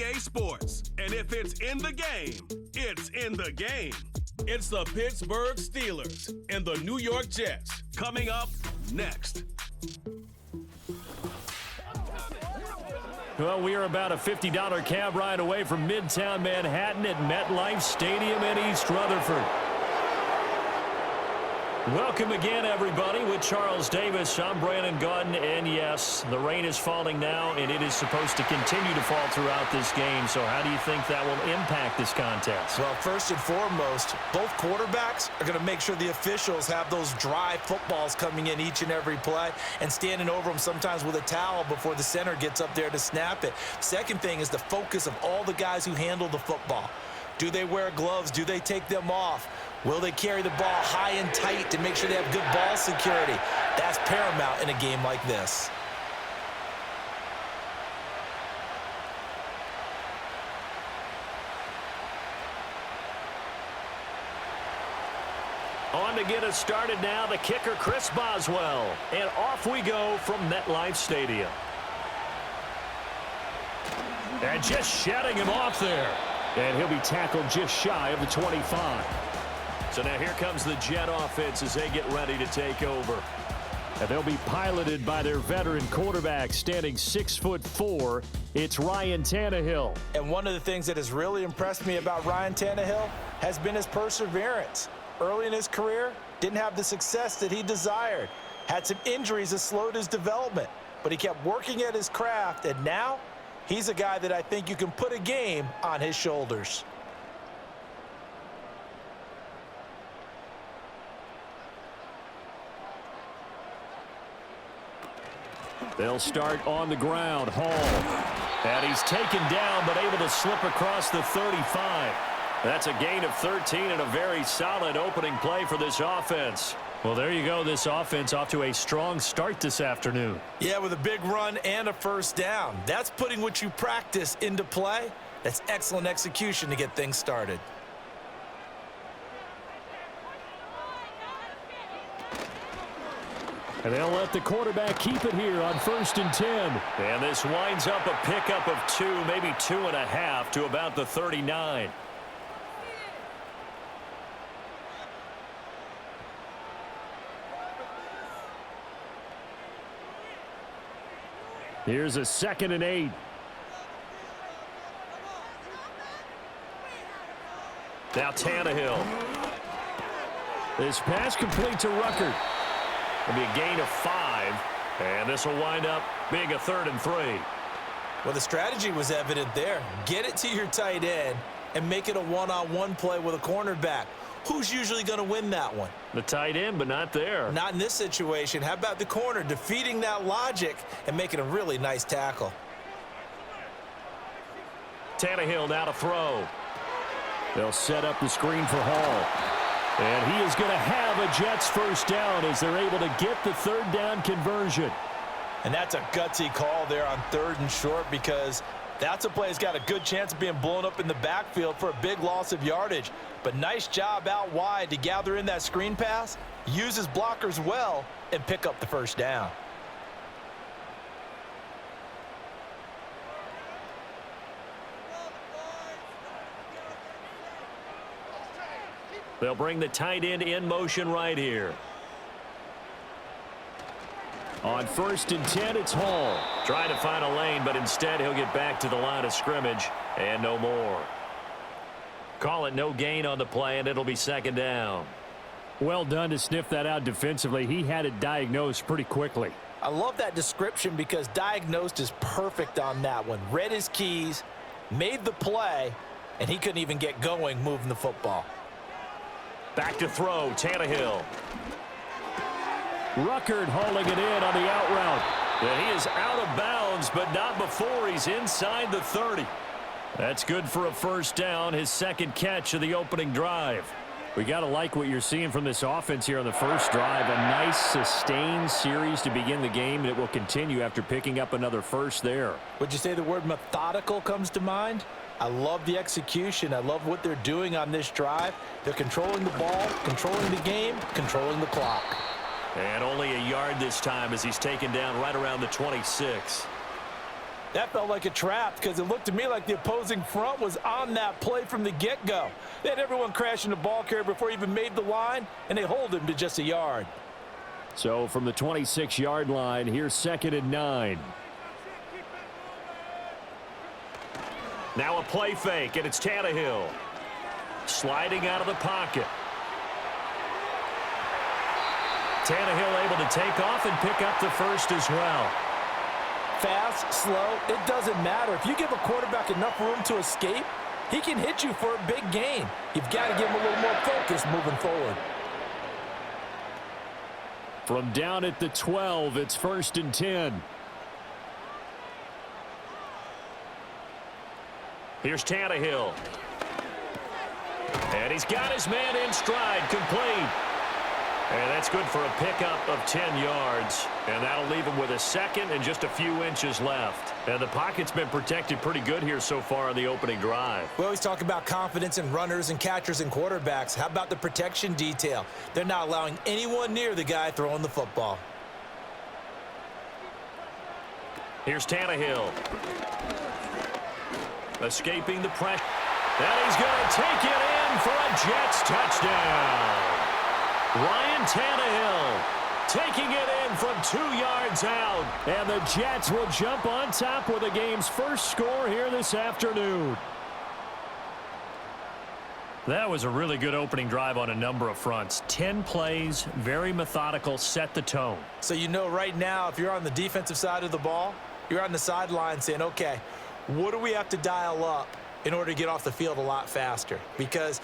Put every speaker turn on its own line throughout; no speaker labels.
EA Sports. And if it's in the game, it's in the game. It's the Pittsburgh Steelers and the New York Jets. Coming up next.
Well, we are about a $50 cab ride away from Midtown Manhattan at MetLife Stadium in East Rutherford. Welcome again, everybody, with Charles Davis. I'm Brandon Gaudin, and yes, the rain is falling now, and it is supposed to continue to fall throughout this game. So how do you think that will impact this contest?
Well, first and foremost, both quarterbacks are going to make sure the officials have those dry footballs coming in each and every play and standing over them sometimes with a towel before the center gets up there to snap it. Second thing is the focus of all the guys who handle the football. Do they wear gloves? Do they take them off? Will they carry the ball high and tight to make sure they have good ball security? That's paramount in a game like this.
On to get us started now, the kicker, Chris Boswell. And off we go from MetLife Stadium. And just shutting him off there. And he'll be tackled just shy of the 25. So now here comes the Jet offense as they get ready to take over. And they'll be piloted by their veteran quarterback, standing 6'4". It's Ryan Tannehill.
And one of the things that has really impressed me about Ryan Tannehill has been his perseverance. Early in his career, didn't have the success that he desired. Had some injuries that slowed his development. But he kept working at his craft, and now he's a guy that I think you can put a game on his shoulders.
They'll start on the ground. Hall. And he's taken down, but able to slip across the 35. That's a gain of 13 and a very solid opening play for this offense. Well, there you go. This offense off to a strong start this afternoon.
Yeah, with a big run and a first down. That's putting what you practice into play. That's excellent execution to get things started.
And they'll let the quarterback keep it here on 1st and 10. And this winds up a pickup of 2, maybe 2.5 to about the 39. Here's a 2nd and 8. Now Tannehill. This pass complete to Ruckert. It'll be a gain of 5, and this will wind up being a 3rd and 3.
Well, the strategy was evident there. Get it to your tight end and make it a one-on-one play with a cornerback. Who's usually going to win that one?
The tight end, but not there.
Not in this situation. How about the corner defeating that logic and making a really nice tackle?
Tannehill now to throw. They'll set up the screen for Hall. And he is going to have a Jets first down as they're able to get the 3rd down conversion.
And that's a gutsy call there on 3rd and short, because that's a play that's got a good chance of being blown up in the backfield for a big loss of yardage. But nice job out wide to gather in that screen pass, use his blockers well, and pick up the first down.
They'll bring the tight end in motion right here. On 1st and 10, it's Hall. Trying to find a lane, but instead he'll get back to the line of scrimmage and no more. Call it no gain on the play, and it'll be 2nd down. Well done to sniff that out defensively. He had it diagnosed pretty quickly.
I love that description because diagnosed is perfect on that one. Read his keys, made the play, and he couldn't even get going moving the football.
Back to throw, Tannehill. Ruckert hauling it in on the out route. And he is out of bounds, but not before he's inside the 30. That's good for a first down, his 2nd catch of the opening drive. We got to like what you're seeing from this offense here on the first drive. A nice sustained series to begin the game, and it will continue after picking up another first there.
Would you say the word methodical comes to mind? I love the execution. I love what they're doing on this drive. They're controlling the ball, controlling the game, controlling the clock.
And only a yard this time as he's taken down right around the 26.
That felt like a trap because it looked to me like the opposing front was on that play from the get-go. They had everyone crashing the ball carrier before he even made the line, and they hold him to just a yard.
So from the 26-yard line, here's 2nd and 9. Now a play fake, and it's Tannehill. Sliding out of the pocket. Tannehill able to take off and pick up the first as well.
Fast, slow, it doesn't matter. If you give a quarterback enough room to escape, he can hit you for a big gain. You've got to give him a little more focus moving forward.
From down at the 12, it's 1st and 10. Here's Tannehill. And he's got his man in stride, complete. And that's good for a pickup of 10 yards. And that'll leave him with a second and just a few inches left. And the pocket's been protected pretty good here so far on the opening drive.
We always talk about confidence in runners and catchers and quarterbacks. How about the protection detail? They're not allowing anyone near the guy throwing the football.
Here's Tannehill. Escaping the pressure. And he's going to take it in for a Jets touchdown. Ryan Tannehill taking it in from 2 yards out. And the Jets will jump on top with the game's first score here this afternoon. That was a really good opening drive on a number of fronts. 10 plays, very methodical, set the tone.
So you know right now, if you're on the defensive side of the ball, you're on the sideline saying, okay, what do we have to dial up in order to get off the field a lot faster? Because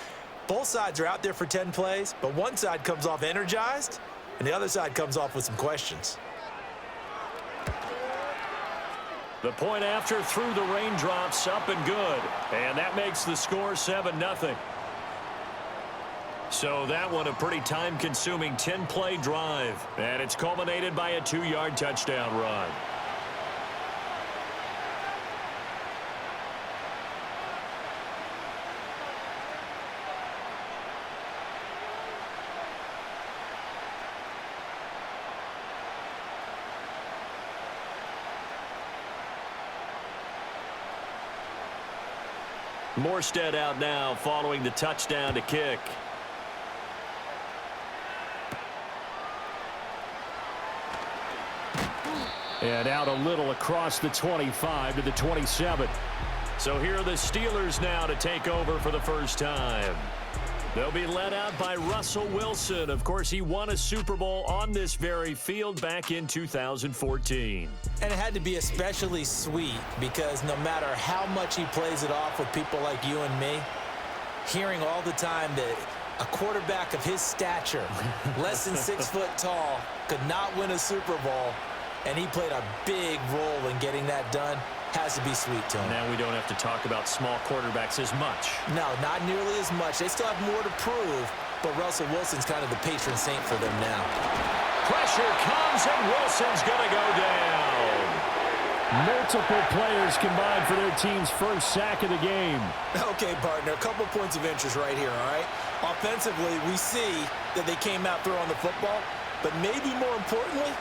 both sides are out there for 10 plays, but one side comes off energized, and the other side comes off with some questions.
The point after through the raindrops, up and good. And that makes the score 7-0. So that one a pretty time-consuming 10-play drive. And it's culminated by a 2-yard touchdown run. Morstead out now following the touchdown to kick. And out a little across the 25 to the 27. So here are the Steelers now to take over for the first time. They'll be led out by Russell Wilson. Of course, he won a Super Bowl on this very field back in 2014.
And it had to be especially sweet because no matter how much he plays it off with people like you and me, hearing all the time that a quarterback of his stature, less than 6 foot tall, could not win a Super Bowl, and he played a big role in getting that done, has to be sweet to him.
Now we don't have to talk about small quarterbacks as much.
No, not nearly as much. They still have more to prove, but Russell Wilson's kind of the patron saint for them now.
Pressure comes, and Wilson's going to go down. Multiple players combined for their team's first sack of the game.
Okay, partner, a couple points of interest right here, all right? Offensively, we see that they came out throwing the football, but maybe more importantly,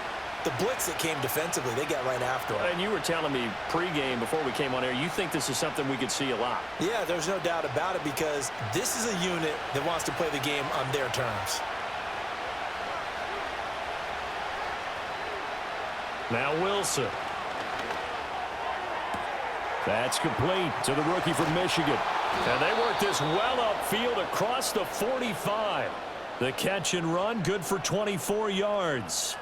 the blitz that came defensively, they got right after it.
And you were telling me pregame before we came on air, you think this is something we could see a lot.
Yeah, there's no doubt about it because this is a unit that wants to play the game on their terms.
Now Wilson. That's complete to the rookie from Michigan. And they work this well upfield across the 45. The catch and run, good for 24 yards.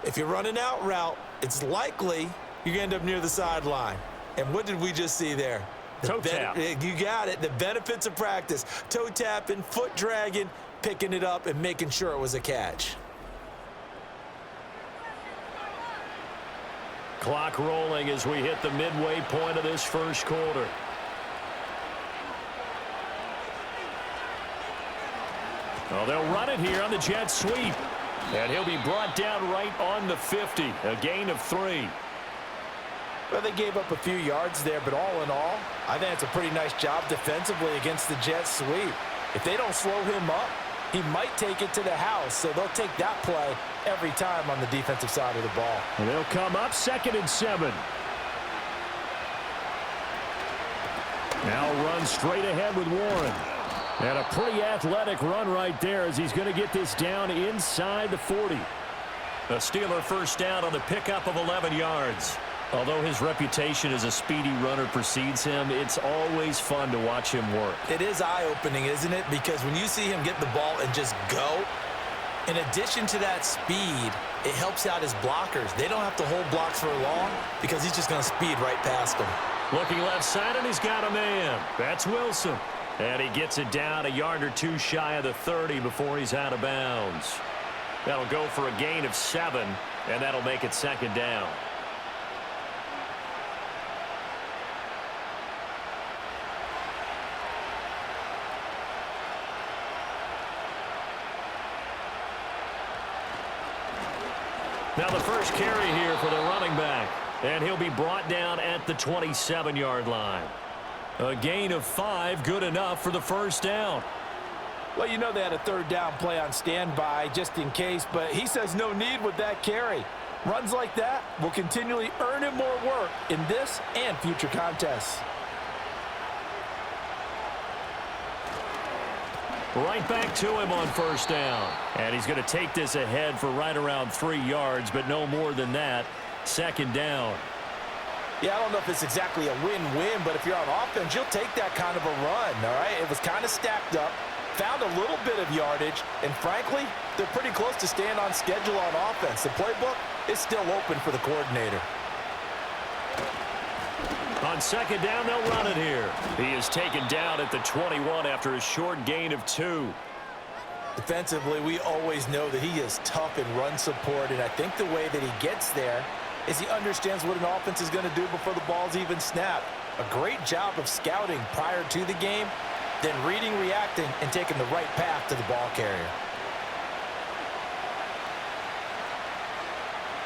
If you're running out route, it's likely you're going to end up near the sideline. And what did we just see there?
Toe tap.
You got it. The benefits of practice. Toe tapping, foot dragging, picking it up, and making sure it was a catch.
Clock rolling as we hit the midway point of this first quarter. Well, they'll run it here on the jet sweep. And he'll be brought down right on the 50. A gain of 3.
Well, they gave up a few yards there, but all in all, I think it's a pretty nice job defensively against the jet sweep. If they don't slow him up, he might take it to the house, so they'll take that play every time on the defensive side of the ball.
And they'll come up 2nd and 7. Now runs straight ahead with Warren. And a pretty athletic run right there as he's going to get this down inside the 40. A Steeler first down on the pickup of 11 yards. Although his reputation as a speedy runner precedes him, it's always fun to watch him work.
It is eye-opening, isn't it? Because when you see him get the ball and just go, in addition to that speed, it helps out his blockers. They don't have to hold blocks for long because he's just going to speed right past them.
Looking left side, and he's got a man. That's Wilson. And he gets it down a yard or two shy of the 30 before he's out of bounds. That'll go for a gain of 7, and that'll make it second down. Now the first carry here for the running back. And he'll be brought down at the 27-yard line. A gain of 5, good enough for the first down.
Well, you know they had a third down play on standby just in case, but he says no need with that carry. Runs like that will continually earn him more work in this and future contests.
Right back to him on first down. And he's going to take this ahead for right around 3 yards, but no more than that. Second down.
Yeah, I don't know if it's exactly a win-win, but if you're on offense, you'll take that kind of a run, all right? It was kind of stacked up, found a little bit of yardage, and frankly, they're pretty close to staying on schedule on offense. The playbook is still open for the coordinator.
On second down, they'll run it here. He is taken down at the 21 after a short gain of 2.
Defensively, we always know that he is tough in run support, and I think the way that he gets there is he understands what an offense is going to do before the ball's even snapped. A great job of scouting prior to the game, then reading, reacting, and taking the right path to the ball carrier.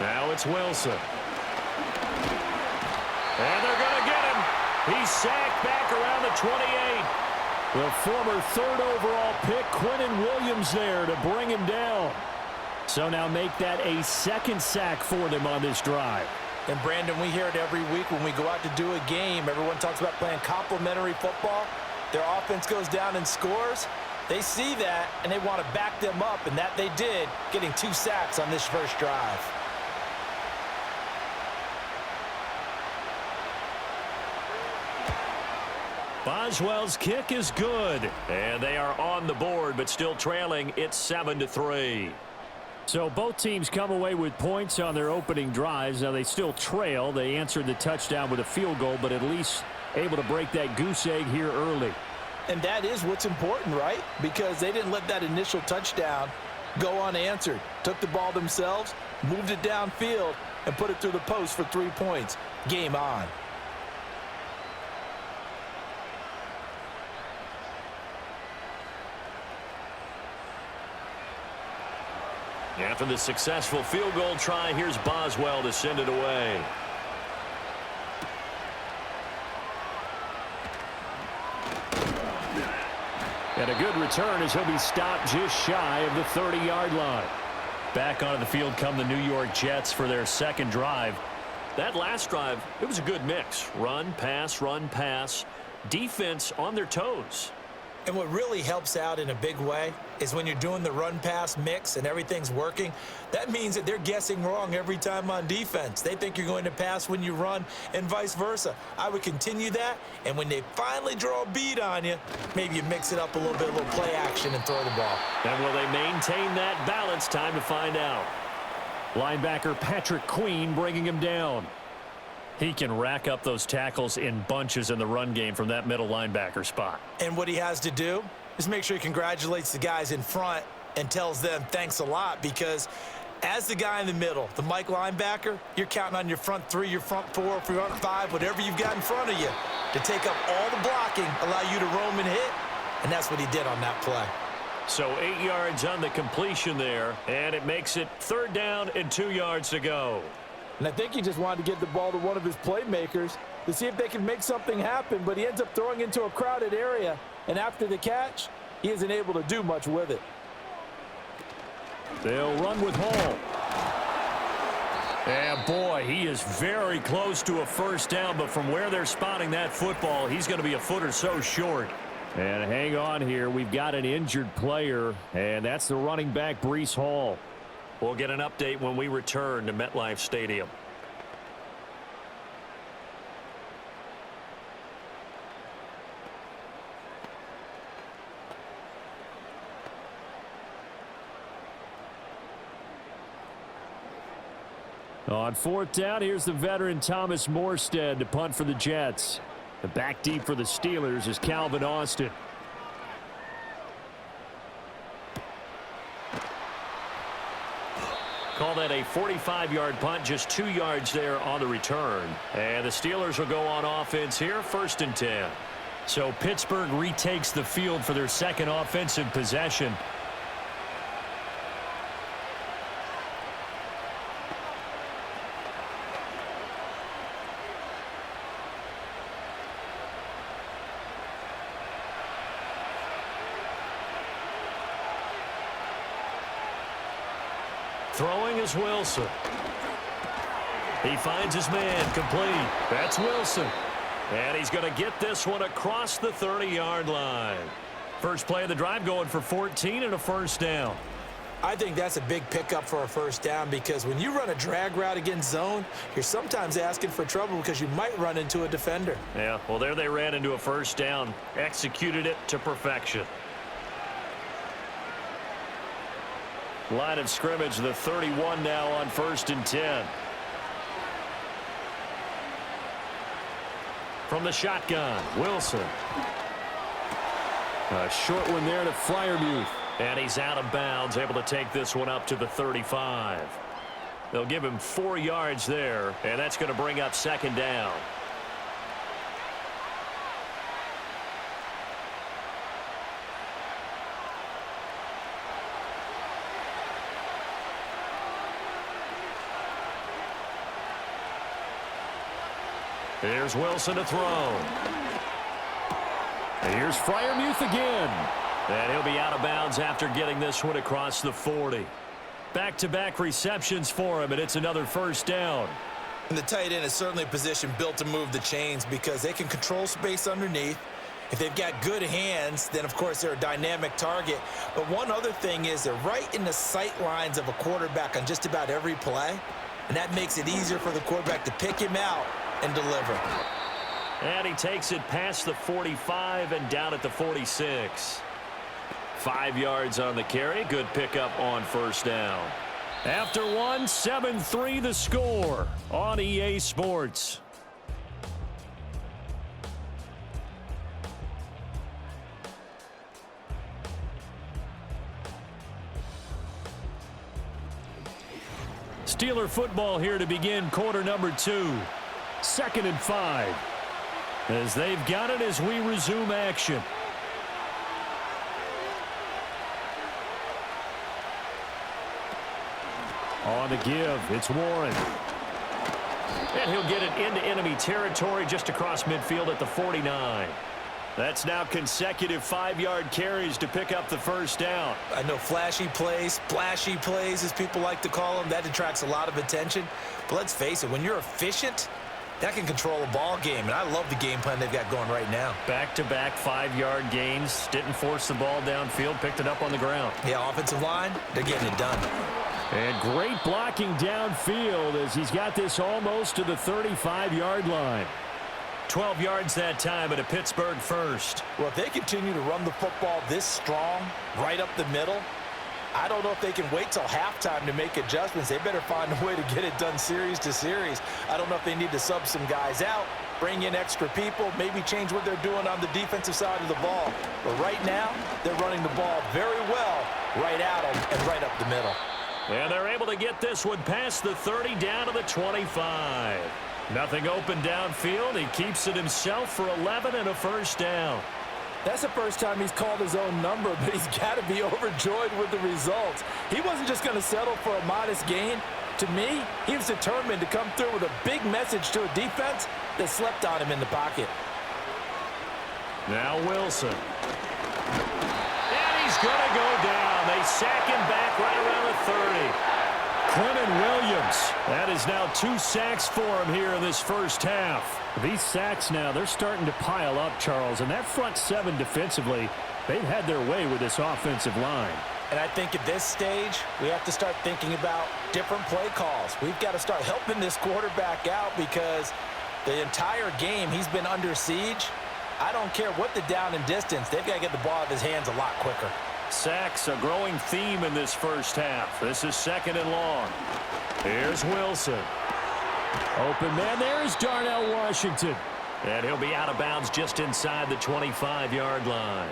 Now it's Wilson. And they're going to get him. He's sacked back around the 28. The former third overall pick, Quinnen Williams, there to bring him down. So now make that a second sack for them on this drive.
And, Brandon, we hear it every week when we go out to do a game. Everyone talks about playing complementary football. Their offense goes down and scores. They see that, and they want to back them up, and that they did, getting 2 sacks on this first drive.
Boswell's kick is good, and they are on the board, but still trailing. It's 7-3. So both teams come away with points on their opening drives. Now they still trail. They answered the touchdown with a field goal, but at least able to break that goose egg here early.
And that is what's important, right? Because they didn't let that initial touchdown go unanswered. Took the ball themselves, moved it downfield, and put it through the post for 3 points. Game on.
After the successful field goal try, here's Boswell to send it away. And a good return as he'll be stopped just shy of the 30-yard line. Back onto the field come the New York Jets for their second drive. That last drive, it was a good mix. Run, pass, defense on their toes.
And what really helps out in a big way is when you're doing the run-pass mix and everything's working, that means that they're guessing wrong every time on defense. They think you're going to pass when you run and vice versa. I would continue that, and when they finally draw a bead on you, maybe you mix it up a little bit, a little play action and throw the ball.
And will they maintain that balance? Time to find out. Linebacker Patrick Queen bringing him down. He can rack up those tackles in bunches in the run game from that middle linebacker spot.
And what he has to do is make sure he congratulates the guys in front and tells them thanks a lot, because as the guy in the middle, the Mike linebacker, you're counting on your front 3, your front 4, front 5, whatever you've got in front of you to take up all the blocking, allow you to roam and hit, and that's what he did on that play.
So 8 yards on the completion there, and it makes it 3rd down and 2 yards to go.
And I think he just wanted to get the ball to one of his playmakers to see if they can make something happen, but he ends up throwing into a crowded area, and after the catch, he isn't able to do much with it.
They'll run with Hall. And boy, he is very close to a first down, but from where they're spotting that football, he's going to be a foot or so short. And hang on here, we've got an injured player, and that's the running back, Breece Hall. We'll get an update when we return to MetLife Stadium. On fourth down, here's the veteran Thomas Morstead to punt for the Jets. The back deep for the Steelers is Calvin Austin. Call that a 45-yard punt, just 2 yards there on the return. And the Steelers will go on offense here, 1st and 10. So Pittsburgh retakes the field for their second offensive possession. Throwing is Wilson. He finds his man, complete. That's Wilson. And he's going to get this one across the 30-yard line. First play of the drive going for 14 and a first down.
I think that's a big pickup for a first down because when you run a drag route against zone, you're sometimes asking for trouble because you might run into a defender.
Yeah, well, there they ran into a first down. Executed it to perfection. Line of scrimmage, the 31 now on 1st and 10. From the shotgun, Wilson. A short one there to Freiermuth. And he's out of bounds, able to take this one up to the 35. They'll give him 4 yards there, and that's going to bring up 2nd down. Here's Wilson to throw. Here's Freiermuth again. And he'll be out of bounds after getting this one across the 40. Back-to-back receptions for him, and it's another first down.
And the tight end is certainly a position built to move the chains because they can control space underneath. If they've got good hands, then, of course, they're a dynamic target. But one other thing is they're right in the sight lines of a quarterback on just about every play, and that makes it easier for the quarterback to pick him out and deliver.
And he takes it past the 45 and down at the 46. 5 yards on the carry. Good pickup on first down. After one, 7-3 the score on EA Sports. Steeler football here to begin quarter number 2. 2nd and 5. As they've got it as we resume action. On the give, it's Warren. And he'll get it into enemy territory just across midfield at the 49. That's now consecutive 5-yard carries to pick up the first down.
I know flashy plays, splashy plays, as people like to call them, that attracts a lot of attention. But let's face it, when you're efficient, that can control a ball game, and I love the game plan they've got going right now.
Back-to-back 5-yard gains. Didn't force the ball downfield, picked it up on the ground.
Yeah, offensive line, they're getting it done.
And great blocking downfield as he's got this almost to the 35-yard line. 12 yards that time at a Pittsburgh first.
Well, if they continue to run the football this strong, right up the middle, I don't know if they can wait till halftime to make adjustments. They better find a way to get it done series to series. I don't know if they need to sub some guys out, bring in extra people, maybe change what they're doing on the defensive side of the ball. But right now, they're running the ball very well right at them and right up the middle.
And they're able to get this one past the 30 down to the 25. Nothing open downfield. He keeps it himself for 11 and a first down.
That's the first time he's called his own number, but he's got to be overjoyed with the results. He wasn't just going to settle for a modest gain. To me, he was determined to come through with a big message to a defense that slept on him in the pocket.
Now Wilson. And he's going to go down. They sack him back right around the 30. Quentin Williams. That is now 2 sacks for him here in this first half. These sacks now, they're starting to pile up, Charles. And that front 7 defensively, they've had their way with this offensive line.
And I think at this stage, we have to start thinking about different play calls. We've got to start helping this quarterback out because the entire game he's been under siege. I don't care what the down and distance. They've got to get the ball out of his hands a lot quicker.
Sacks, a growing theme in this first half. This is 2nd and long. Here's Wilson. Open man, there's Darnell Washington. And he'll be out of bounds just inside the 25-yard line.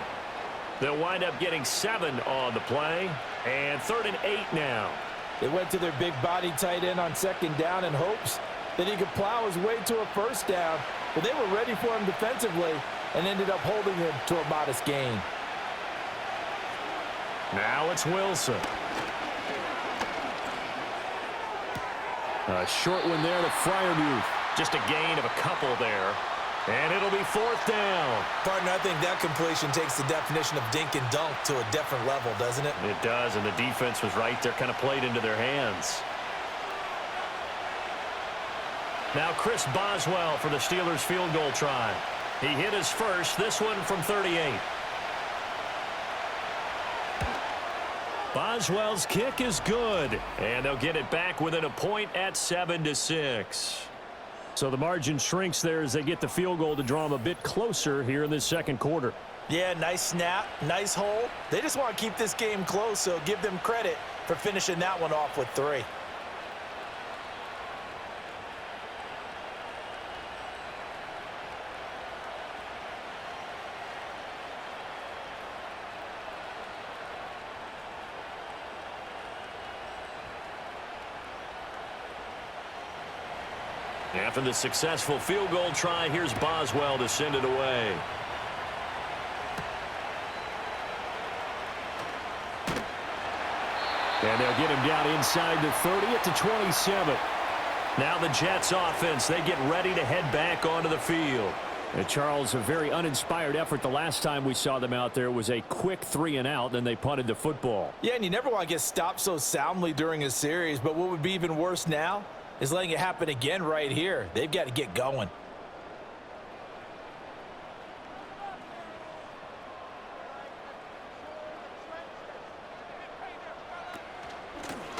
They'll wind up getting 7 on the play. And 3rd and 8 now.
They went to their big body tight end on 2nd down in hopes that he could plow his way to a first down. But they were ready for him defensively and ended up holding him to a modest gain.
Now it's Wilson. A short one there to Freiermuth. Just a gain of a couple there. And it'll be 4th down.
Partner, I think that completion takes the definition of dink and dunk to a different level, doesn't it?
It does, and the defense was right there, kind of played into their hands. Now Chris Boswell for the Steelers field goal try. He hit his first, this one from 38. Boswell's kick is good, and they'll get it back within a point at 7-6. So the margin shrinks there as they get the field goal to draw them a bit closer here in this second quarter.
Yeah, nice snap, nice hole. They just want to keep this game close, so give them credit for finishing that one off with 3.
After the successful field goal try, here's Boswell to send it away. And they'll get him down inside the 30 at the 27. Now the Jets offense, they get ready to head back onto the field. And Charles, a very uninspired effort the last time we saw them out there was a quick 3-and-out, then they punted the football.
Yeah, and you never want to get stopped so soundly during a series, but what would be even worse now is letting it happen again right here. They've got to get going.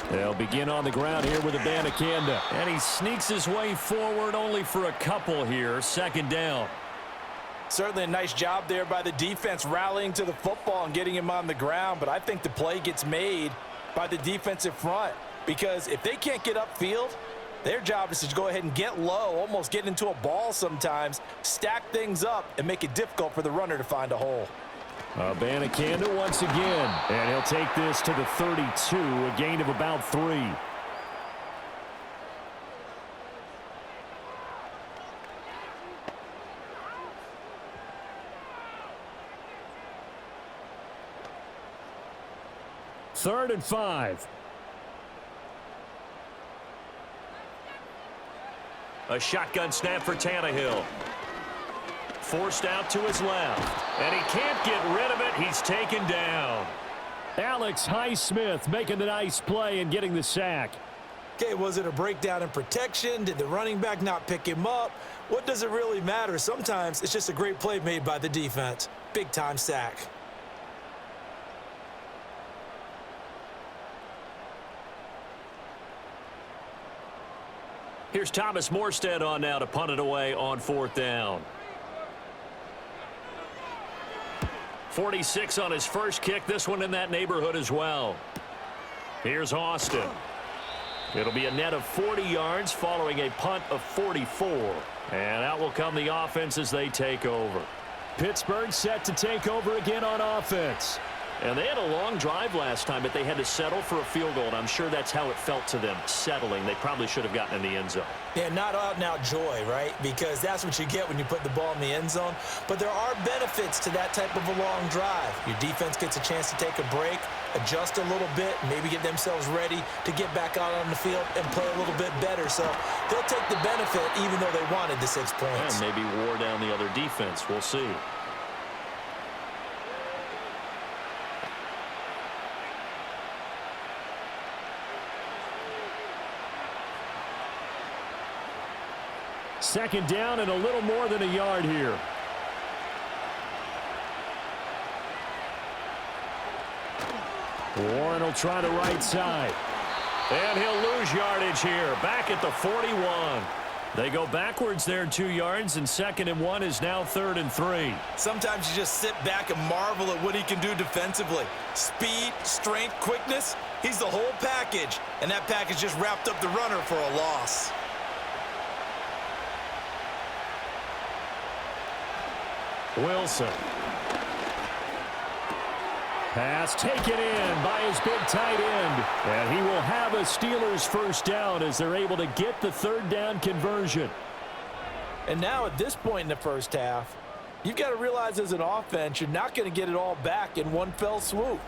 They'll begin on the ground here with Abanikanda. And he sneaks his way forward only for a couple here. 2nd down.
Certainly a nice job there by the defense rallying to the football and getting him on the ground, but I think the play gets made by the defensive front because if they can't get upfield, their job is to go ahead and get low, almost get into a ball sometimes, stack things up, and make it difficult for the runner to find a hole.
Abanikanda once again, and he'll take this to the 32, a gain of about 3. Third and 5. A shotgun snap for Tannehill. Forced out to his left. And he can't get rid of it. He's taken down. Alex Highsmith making the nice play and getting the sack.
Okay, was it a breakdown in protection? Did the running back not pick him up? What does it really matter? Sometimes it's just a great play made by the defense. Big-time sack.
Here's Thomas Morstead on now to punt it away on 4th down. 46 on his first kick. This one in that neighborhood as well. Here's Austin. It'll be a net of 40 yards following a punt of 44. And out will come the offense as they take over. Pittsburgh set to take over again on offense. And they had a long drive last time, but they had to settle for a field goal, and I'm sure that's how it felt to them, settling. They probably should have gotten in the end zone.
Yeah, not out-and-out joy, right? Because that's what you get when you put the ball in the end zone. But there are benefits to that type of a long drive. Your defense gets a chance to take a break, adjust a little bit, maybe get themselves ready to get back out on the field and play a little bit better. So they'll take the benefit even though they wanted the 6 points.
And maybe wore down the other defense. We'll see. Second down and a little more than a yard here. Warren will try the right side. And he'll lose yardage here. Back at the 41. They go backwards there 2 yards, and 2nd and 1 is now 3rd and 3.
Sometimes you just sit back and marvel at what he can do defensively. Speed, strength, quickness, he's the whole package. And that package just wrapped up the runner for a loss.
Wilson. Pass taken in by his big tight end. And he will have a Steelers first down as they're able to get the 3rd down conversion.
And now at this point in the first half, you've got to realize as an offense, you're not going to get it all back in one fell swoop.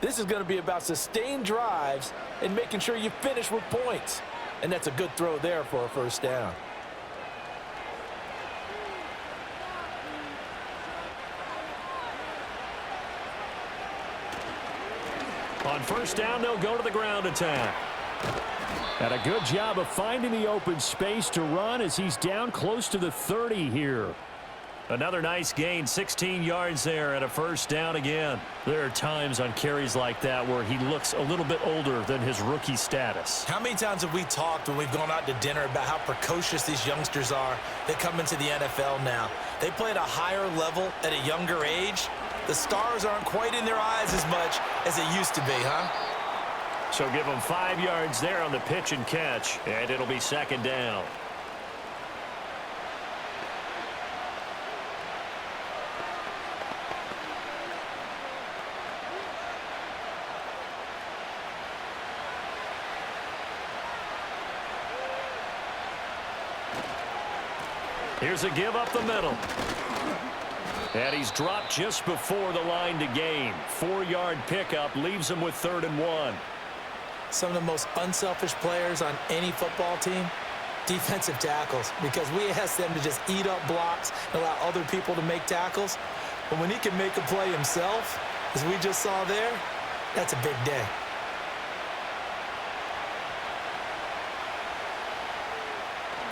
This is going to be about sustained drives and making sure you finish with points. And that's a good throw there for a first down.
On first down, they'll go to the ground attack. And a good job of finding the open space to run as he's down close to the 30 here. Another nice gain, 16 yards there and a first down again. There are times on carries like that where he looks a little bit older than his rookie status.
How many times have we talked when we've gone out to dinner about how precocious these youngsters are that come into the NFL now? They play at a higher level at a younger age. The stars aren't quite in their eyes as much as they used to be, huh?
So give them 5 yards there on the pitch and catch, and it'll be 2nd down. Here's a give up the middle. And he's dropped just before the line to gain. 4-yard pickup leaves him with 3rd and 1.
Some of the most unselfish players on any football team, defensive tackles, because we ask them to just eat up blocks and allow other people to make tackles. But when he can make a play himself, as we just saw there, that's a big day.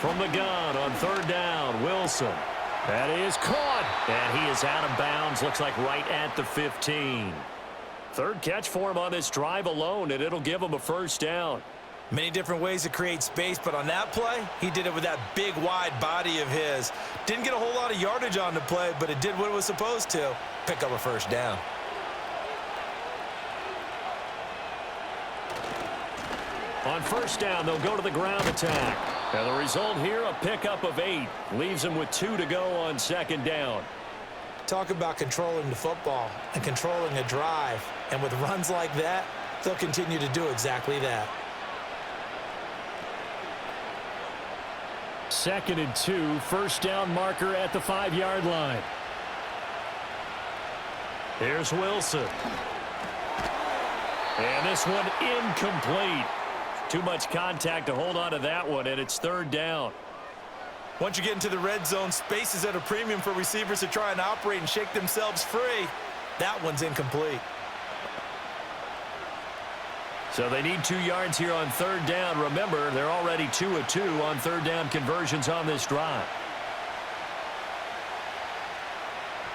From the gun on 3rd down, Wilson. That is caught, and he is out of bounds, looks like right at the 15. 3rd catch for him on this drive alone, and it'll give him a first down.
Many different ways to create space, but on that play, he did it with that big, wide body of his. Didn't get a whole lot of yardage on the play, but it did what it was supposed to. Pick up a first down.
On first down, they'll go to the ground attack. And the result here, a pickup of 8. Leaves him with 2 to go on 2nd down.
Talk about controlling the football and controlling a drive. And with runs like that, they'll continue to do exactly that.
2nd and 2, first down marker at the 5-yard line. Here's Wilson. And this one incomplete. Too much contact to hold on to that one, and it's 3rd down.
Once you get into the red zone, space is at a premium for receivers to try and operate and shake themselves free. That one's incomplete.
So they need 2 yards here on 3rd down. Remember, they're already 2 of 2 on 3rd down conversions on this drive.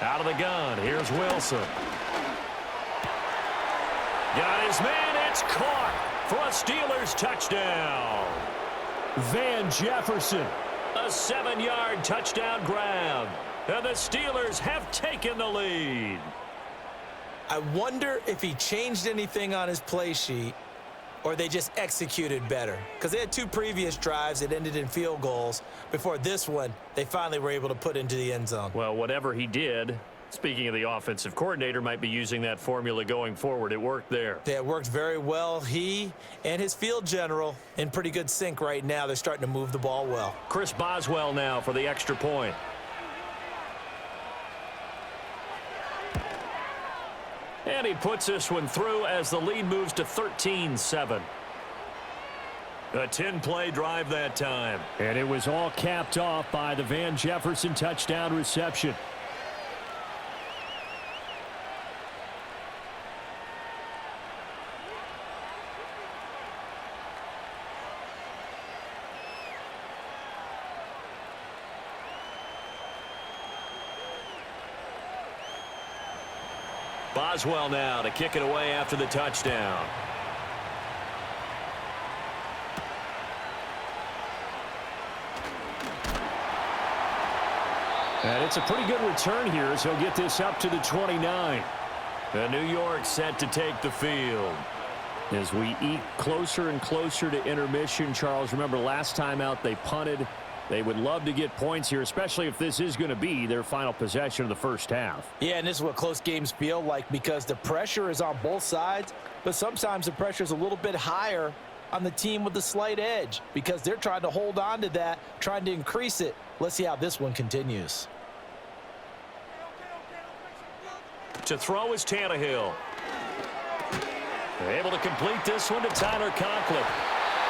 Out of the gun, here's Wilson. Got his man, it's caught for a Steelers touchdown. Van Jefferson, a 7-yard touchdown grab. And the Steelers have taken the lead.
I wonder if he changed anything on his play sheet or they just executed better. Because they had 2 previous drives that ended in field goals. Before this one, they finally were able to put into the end zone.
Well, whatever he did, speaking of the offensive coordinator, might be using that formula going forward. It worked there.
Yeah, it worked very well. He and his field general in pretty good sync right now. They're starting to move the ball well.
Chris Boswell now for the extra point. And he puts this one through as the lead moves to 13-7. A 10-play drive that time. And it was all capped off by the Van Jefferson touchdown reception. Boswell now to kick it away after the touchdown. And it's a pretty good return here as he'll get this up to the 29. And New York set to take the field. As we eat closer and closer to intermission, Charles, remember last time out they punted. They would love to get points here, especially if this is going to be their final possession of the first half.
Yeah, and this is what close games feel like because the pressure is on both sides, but sometimes the pressure is a little bit higher on the team with the slight edge because they're trying to hold on to that, trying to increase it. Let's see how this one continues.
To throw is Tannehill. They're able to complete this one to Tyler Conklin.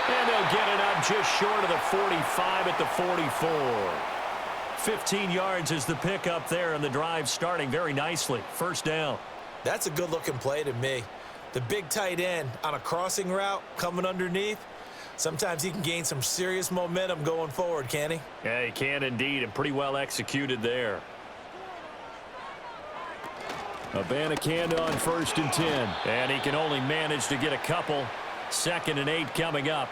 And they'll get it up just short of the 45 at the 44. 15 yards is the pickup there, and the drive starting very nicely. First down.
That's a good-looking play to me. The big tight end on a crossing route coming underneath. Sometimes he can gain some serious momentum going forward, can he?
Yeah, he can indeed, and pretty well executed there. Abanikanda on 1st and 10. And he can only manage to get a couple. 2nd and 8 coming up.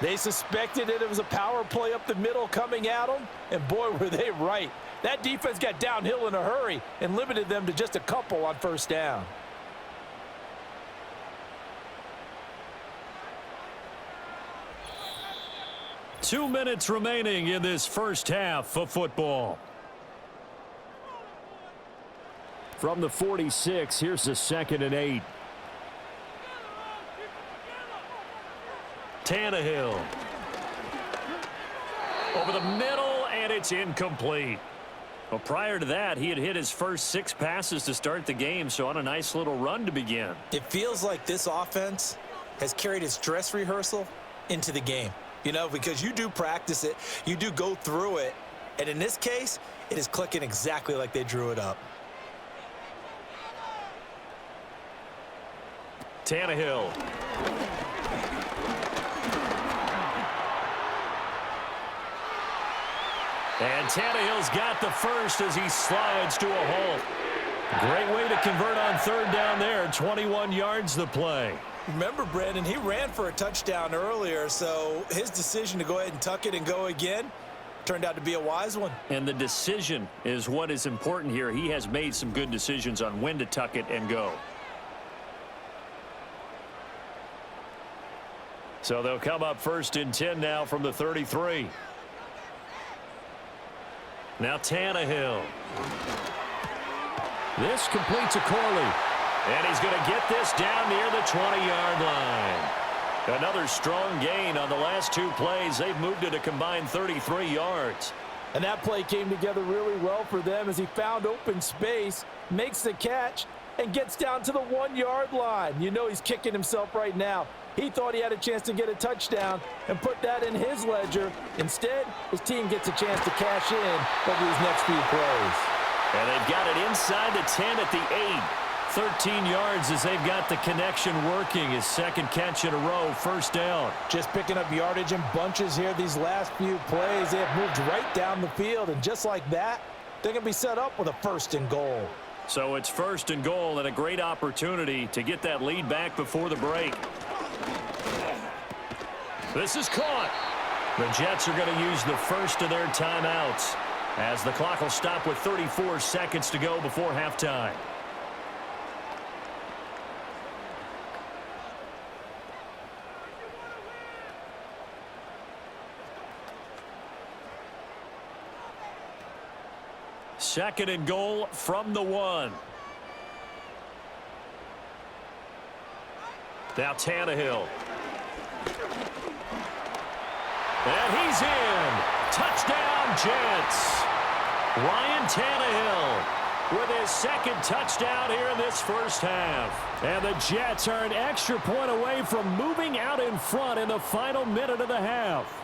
They suspected it was a power play up the middle coming at them, and boy, were they right. That defense got downhill in a hurry and limited them to just a couple on 1st down.
Two minutes remaining in this first half of football. From the 46, here's the 2nd and 8. Tannehill. Over the middle, and it's incomplete. Well, prior to that, he had hit his first 6 passes to start the game, so on a nice little run to begin.
It feels like this offense has carried its dress rehearsal into the game. You know, because you do practice it, you do go through it, and in this case, it is clicking exactly like they drew it up.
Tannehill. And Tannehill's got the first as he slides to a halt. Great way to convert on 3rd down there. 21 yards the play.
Remember, Brandon, he ran for a touchdown earlier, so his decision to go ahead and tuck it and go again turned out to be a wise one.
And the decision is what is important here. He has made some good decisions on when to tuck it and go. So they'll come up 1st and 10 now from the 33. Now Tannehill. This completes a Corley. And he's going to get this down near the 20-yard line. Another strong gain on the last 2 plays. They've moved it a combined 33 yards.
And that play came together really well for them as he found open space, makes the catch, and gets down to the 1-yard line. You know he's kicking himself right now. He thought he had a chance to get a touchdown and put that in his ledger. Instead, his team gets a chance to cash in over these next few plays.
And they've got it inside the 10 at the 8. 13 yards as they've got the connection working. His 2nd catch in a row, 1st down.
Just picking up yardage in bunches here these last few plays. They have moved right down the field, and just like that, they're going to be set up with a 1st and goal.
So it's 1st and goal and a great opportunity to get that lead back before the break. This is caught. The Jets are going to use the first of their timeouts as the clock will stop with 34 seconds to go before halftime. Second and goal from the 1. Now Tannehill. And he's in. Touchdown, Jets. Ryan Tannehill with his 2nd touchdown here in this first half. And the Jets are an extra point away from moving out in front in the final minute of the half.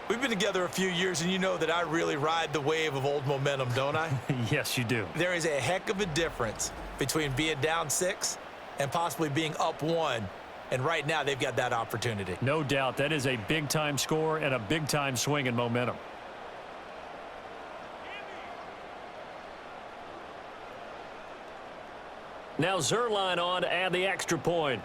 We've been together a few years, and you know that I really ride the wave of old momentum, don't I?
Yes, you do.
There is a heck of a difference between being down 6 and possibly being up 1. And right now, they've got that opportunity.
No doubt. That is a big-time score and a big-time swing in momentum. Now Zuerlein on to add the extra point.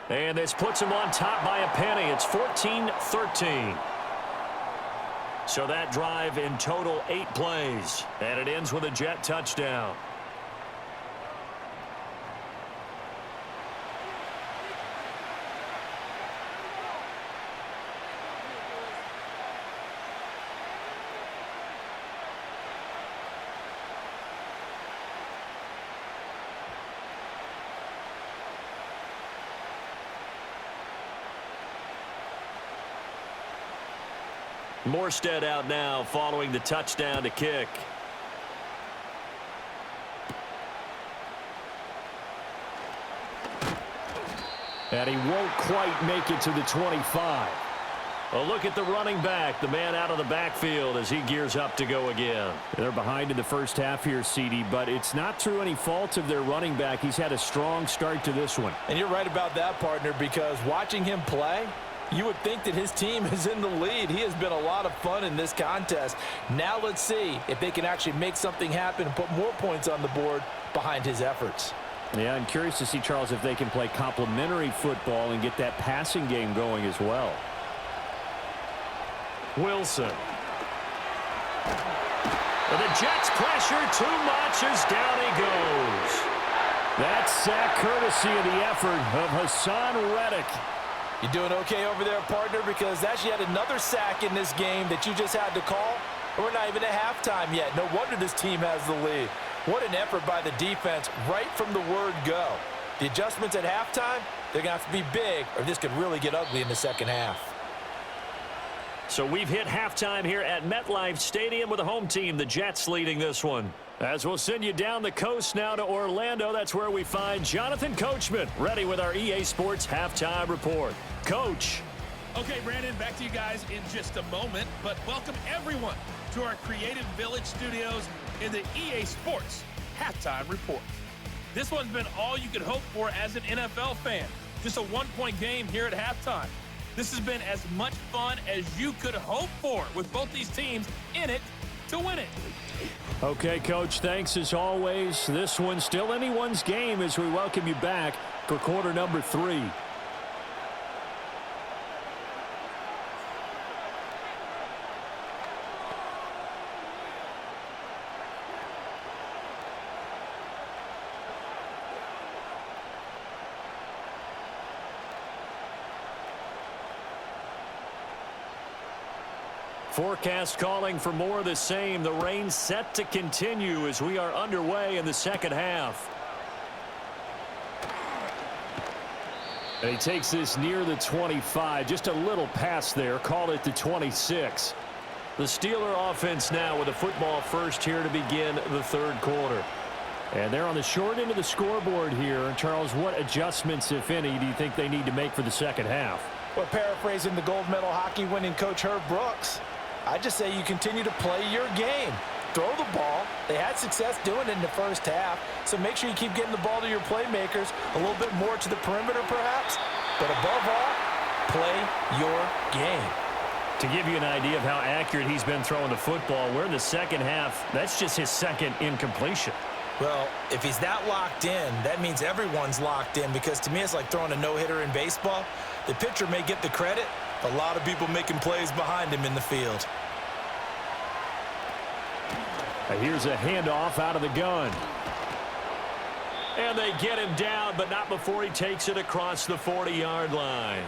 And this puts him on top by a penny. It's 14-13. So that drive in total 8 plays. And it ends with a Jet touchdown. Morstead out now following the touchdown to kick. And he won't quite make it to the 25. A look at the running back, the man out of the backfield as he gears up to go again.
They're behind in the first half here, CD, but it's not through any fault of their running back. He's had a strong start to this one.
And you're right about that, partner, because watching him play, you would think that his team is in the lead. He has been a lot of fun in this contest. Now let's see if they can actually make something happen and put more points on the board behind his efforts.
Yeah, I'm curious to see, Charles, if they can play complementary football and get that passing game going as well.
Wilson. And the Jets pressure too much as down he goes.
That's sack courtesy of the effort of Hassan Reddick.
You doing okay over there, partner? Because that's yet another sack in this game that you just had to call. We're not even at halftime yet. No wonder this team has the lead. What an effort by the defense right from the word go. The adjustments at halftime, they're going to have to be big, or this could really get ugly in the second half.
So we've hit halftime here at MetLife Stadium with the home team, the Jets, leading this one. As we'll send you down the coast now to Orlando, that's where we find Jonathan Coachman, ready with our EA Sports Halftime Report. Coach.
Okay, Brandon, back to you guys in just a moment, but welcome everyone to our Creative Village studios in the EA Sports Halftime Report. This one's been all you could hope for as an NFL fan. Just a one-point game here at halftime. This has been as much fun as you could hope for with both these teams in it to win it.
Okay, Coach, thanks as always. This one's still anyone's game as we welcome you back for quarter number 3.
Forecast calling for more of the same. The rain set to continue as we are underway in the second half.
And he takes this near the 25. Just a little pass there. Call it the 26.
The Steeler offense now with a football first here to begin the third quarter.
And they're on the short end of the scoreboard here. Charles, what adjustments, if any, do you think they need to make for the second half?
Well, paraphrasing the gold medal hockey winning coach Herb Brooks, I just say you continue to play your game. Throw the ball. They had success doing it in the first half, so make sure you keep getting the ball to your playmakers, a little bit more to the perimeter perhaps, but above all, play your game.
To give you an idea of how accurate he's been throwing the football, we're in the second half. That's just his second incompletion.
Well, if he's that locked in, that means everyone's locked in, because to me it's like throwing a no-hitter in baseball. The pitcher may get the credit, a lot of people making plays behind him in the field.
And here's a handoff out of the gun.
And they get him down, but not before he takes it across the 40-yard line.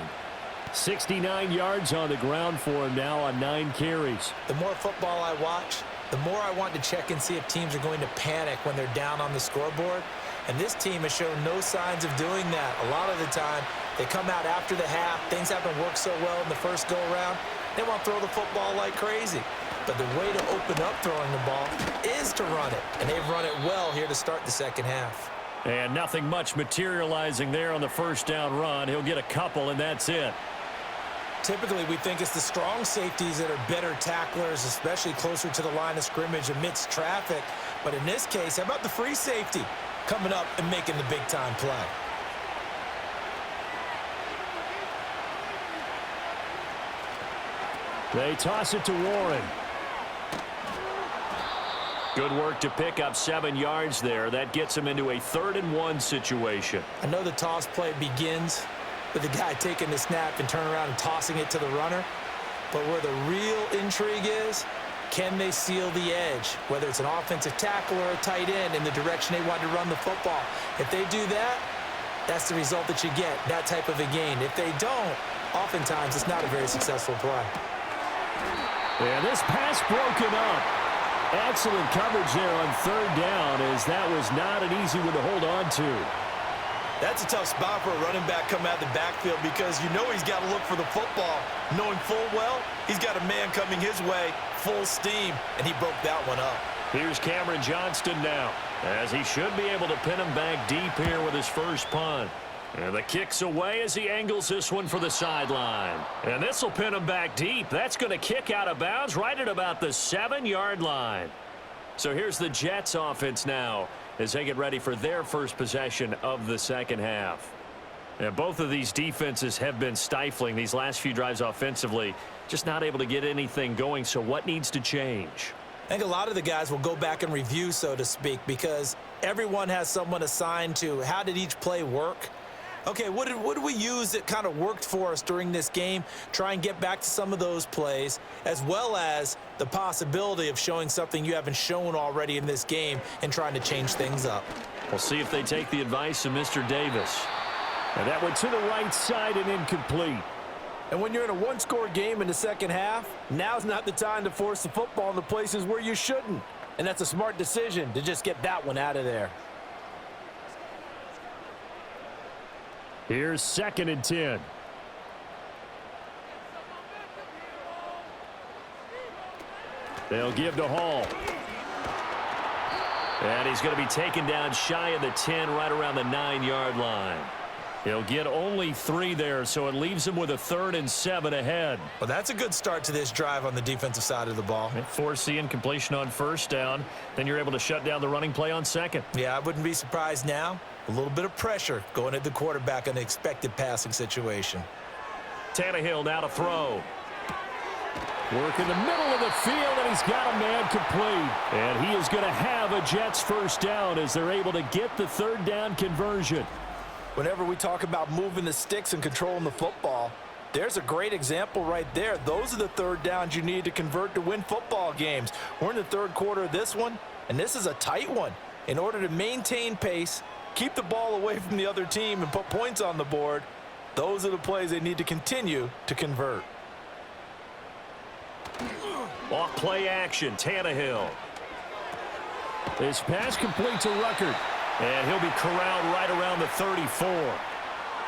69 yards on the ground for him now on 9 carries.
The more football I watch, the more I want to check and see if teams are going to panic when they're down on the scoreboard. And this team has shown no signs of doing that. A lot of the time, they come out after the half. Things haven't worked so well in the first go-around. They want to throw the football like crazy. But the way to open up throwing the ball is to run it. And they've run it well here to start the second half.
And nothing much materializing there on the first down run. He'll get a couple, and that's it.
Typically, we think it's the strong safeties that are better tacklers, especially closer to the line of scrimmage amidst traffic. But in this case, how about the free safety coming up and making the big-time play?
They toss it to Warren.
Good work to pick up 7 yards there. That gets him into a 3rd-and-1 situation.
I know the toss play begins with the guy taking the snap and turning around and tossing it to the runner. But where the real intrigue is, can they seal the edge, whether it's an offensive tackle or a tight end, in the direction they want to run the football? If they do that, that's the result that you get, that type of a gain. If they don't, oftentimes it's not a very successful play.
And this pass broken up. Excellent coverage there on 3rd down, as that was not an easy one to hold on to.
That's a tough spot for a running back coming out of the backfield, because you know he's got to look for the football, knowing full well he's got a man coming his way full steam, and he broke that one up.
Here's Cameron Johnston now, as he should be able to pin him back deep here with his first punt. And the kick's away as he angles this one for the sideline. And this will pin him back deep. That's going to kick out of bounds right at about the 7-yard line. So here's the Jets offense now as they get ready for their first possession of the second half. And both of these defenses have been stifling these last few drives offensively, just not able to get anything going. So what needs to change?
I think a lot of the guys will go back and review, so to speak, because everyone has someone assigned to how did each play work. Okay, what did we use that kind of worked for us during this game? Try and get back to some of those plays, as well as the possibility of showing something you haven't shown already in this game and trying to change things up.
We'll see if they take the advice of Mr. Davis.
And that went to the right side and incomplete.
And when you're in a one-score game in the second half, now's not the time to force the football in the places where you shouldn't. And that's a smart decision to just get that one out of there.
Here's 2nd and 10. They'll give to Hall.
And he's going to be taken down shy of the 10, right around the 9-yard line. He'll get only 3 there, so it leaves him with a 3rd and 7 ahead.
Well, that's a good start to this drive on the defensive side of the ball.
Force the incompletion on 1st down. Then you're able to shut down the running play on 2nd.
Yeah, I wouldn't be surprised now. A little bit of pressure going at the quarterback in an expected passing situation.
Tannehill now to throw.
Work in the middle of the field, and he's got a man complete. And he is going to have a Jets first down as they're able to get the 3rd down conversion.
Whenever we talk about moving the sticks and controlling the football, there's a great example right there. Those are the 3rd downs you need to convert to win football games. We're in the 3rd quarter of this one, and this is a tight one. In order to maintain pace, keep the ball away from the other team, and put points on the board, those are the plays they need to continue to convert.
Off play action, Tannehill.
This pass complete to Ruckert.
And he'll be corralled right around the 34.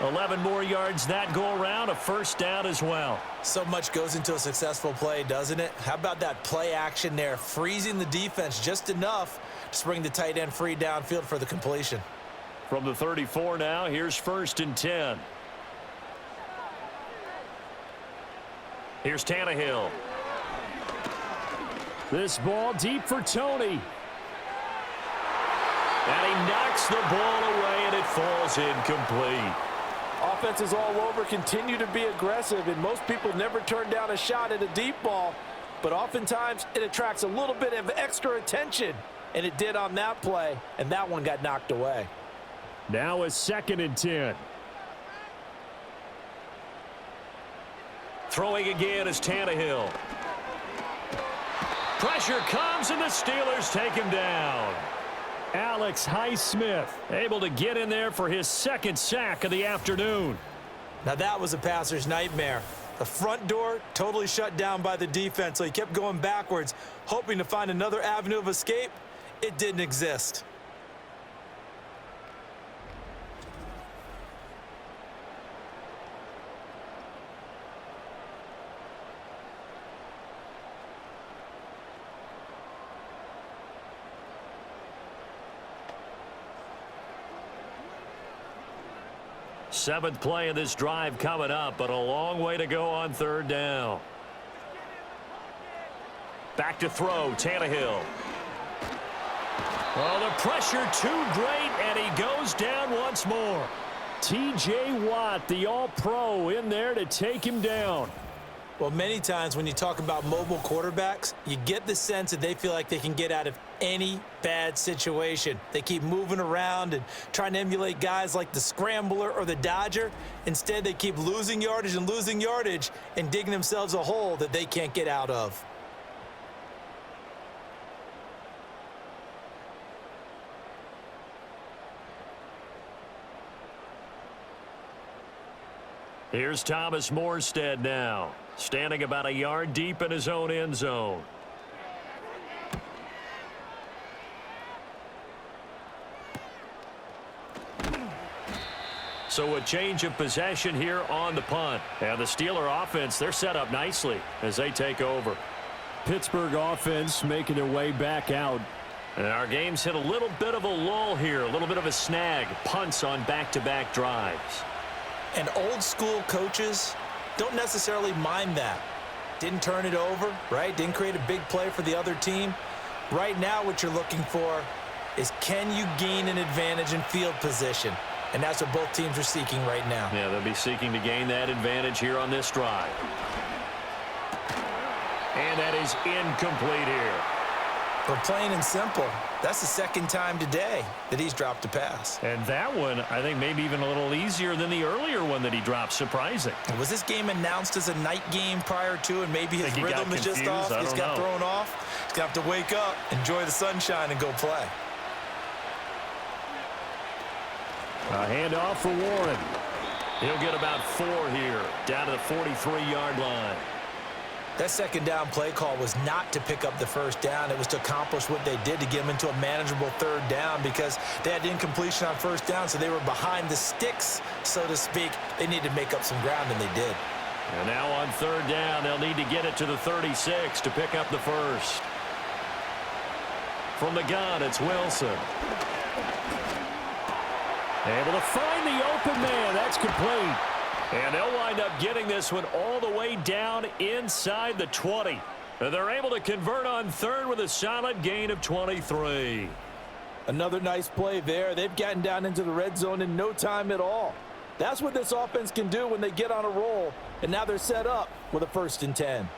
11 more yards that go around, a first down as well.
So much goes into a successful play, doesn't it? How about that play action there, freezing the defense just enough to bring the tight end free downfield for the completion.
From the 34 now, here's 1st and 10. Here's Tannehill.
This ball deep for Tony.
And he knocks the ball away, and it falls incomplete.
Offenses all over continue to be aggressive, and most people never turn down a shot at a deep ball. But oftentimes, it attracts a little bit of extra attention, and it did on that play, and that one got knocked away.
Now a 2nd and 10.
Throwing again is Tannehill. Pressure comes, and the Steelers take him down.
Alex Highsmith able to get in there for his 2nd sack of the afternoon.
Now that was a passer's nightmare. The front door totally shut down by the defense, so he kept going backwards, hoping to find another avenue of escape. It didn't exist.
Seventh play of this drive coming up, but a long way to go on 3rd down. Back to throw, Tannehill. Oh, the pressure too great, and he goes down once more.
T.J. Watt, the All-Pro, in there to take him down.
Well, many times when you talk about mobile quarterbacks, you get the sense that they feel like they can get out of any bad situation. They keep moving around and trying to emulate guys like the Scrambler or the Dodger. Instead, they keep losing yardage and digging themselves a hole that they can't get out of.
Here's Thomas Morstead now, standing about a yard deep in his own end zone. So a change of possession here on the punt. And the Steeler offense, they're set up nicely as they take over.
Pittsburgh offense making their way back out.
And our game's hit a little bit of a lull here, a little bit of a snag. Punts on back-to-back drives.
And old school coaches don't necessarily mind that. Didn't turn it over, right? Didn't create a big play for the other team. Right now what you're looking for is, can you gain an advantage in field position? And that's what both teams are seeking right now.
Yeah, they'll be seeking to gain that advantage here on this drive. And that is incomplete here.
But plain and simple, that's the second time today that he's dropped a pass.
And that one, I think, maybe even a little easier than the earlier one that he dropped. Surprising.
Was this game announced as a night game prior to, and maybe his rhythm is just off? He's got thrown off. He's going to have to wake up, enjoy the sunshine, and go play.
A handoff for Warren.
He'll get about 4 here, down to the 43-yard line.
That second down play call was not to pick up the first down. It was to accomplish what they did, to get them into a manageable third down, because they had incompletion on first down, so they were behind the sticks, so to speak. They needed to make up some ground, and they did.
And now on third down, they'll need to get it to the 36 to pick up the first. From the gun, it's Wilson.
Able to find the open man. That's complete.
And they'll wind up getting this one all the way down inside the 20. And they're able to convert on third with a solid gain of 23.
Another nice play there. They've gotten down into the red zone in no time at all. That's what this offense can do when they get on a roll. And now they're set up with a 1st and 10.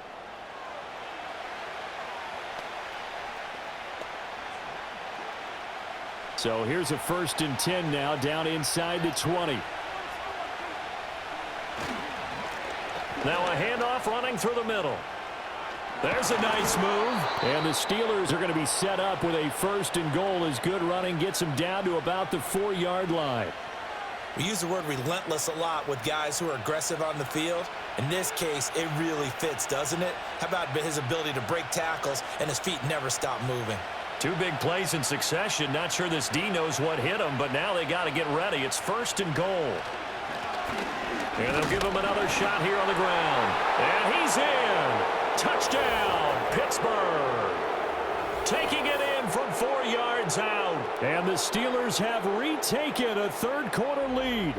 So here's a 1st and 10 now, down inside the 20.
Now a handoff running through the middle. There's a nice move.
And the Steelers are going to be set up with a 1st and goal as good running gets them down to about the 4-yard line.
We use the word relentless a lot with guys who are aggressive on the field. In this case, it really fits, doesn't it? How about his ability to break tackles and his feet never stop moving?
2 big plays in succession. Not sure this D knows what hit him, but now they got to get ready. It's 1st and goal. And they'll give him another shot here on the ground. And he's in. Touchdown, Pittsburgh. Taking it in from 4 yards out.
And the Steelers have retaken a third-quarter lead.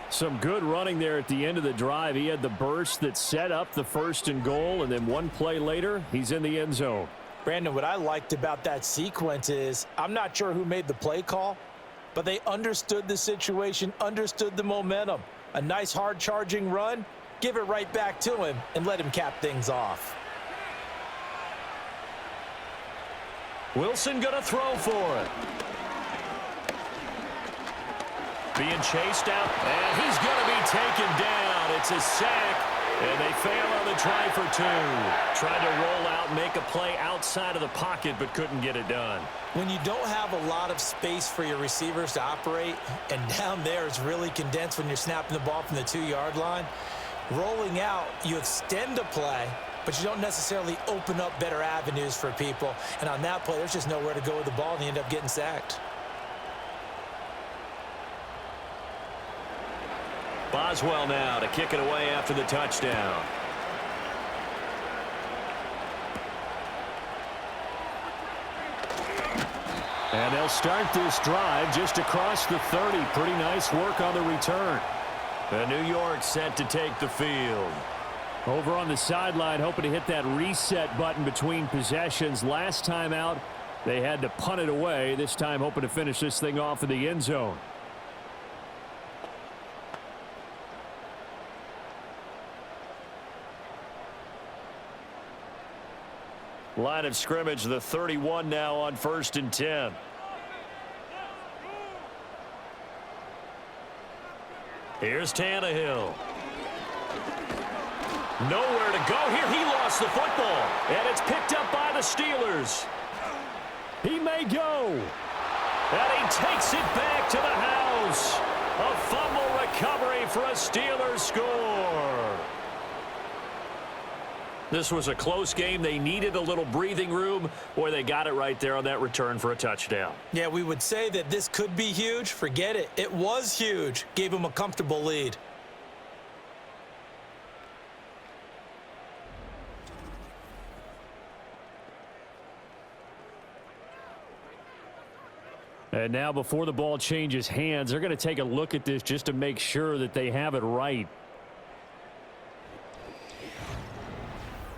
Some good running there at the end of the drive. He had the burst that set up the 1st and goal, and then one play later, he's in the end zone.
Brandon, what I liked about that sequence is, I'm not sure who made the play call, but they understood the situation, understood the momentum. A nice hard-charging run, give it right back to him, and let him cap things off.
Wilson gonna throw for it. Being chased out, and he's gonna be taken down. It's a sack. And they fail on the try for 2. Tried to roll out and make a play outside of the pocket, but couldn't get it done.
When you don't have a lot of space for your receivers to operate, and down there is really condensed when you're snapping the ball from the 2-yard line, rolling out, you extend a play, but you don't necessarily open up better avenues for people. And on that play, there's just nowhere to go with the ball, and you end up getting sacked.
Boswell now to kick it away after the touchdown.
And they'll start this drive just across the 30. Pretty nice work on the return.
And New York set to take the field.
Over on the sideline, hoping to hit that reset button between possessions. Last time out, they had to punt it away. This time hoping to finish this thing off in the end zone.
Line of scrimmage, the 31 now on 1st and 10. Here's Tannehill. Nowhere to go here. He lost the football, and it's picked up by the Steelers.
He may go.
And he takes it back to the house. A fumble recovery for a Steelers score. This was a close game. They needed a little breathing room. Boy, they got it right there on that return for a touchdown.
Yeah, we would say that this could be huge. Forget it. It was huge. Gave him a comfortable lead.
And now before the ball changes hands, they're going to take a look at this just to make sure that they have it right.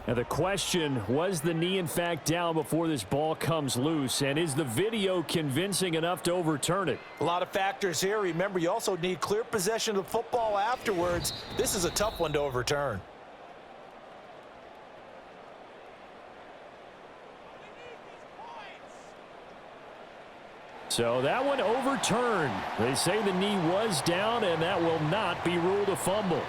Now the question, was the knee in fact down before this ball comes loose? And is the video convincing enough to overturn it?
A lot of factors here. Remember, you also need clear possession of the football afterwards. This is a tough one to overturn.
So that one overturned. They say the knee was down, and that will not be ruled a fumble.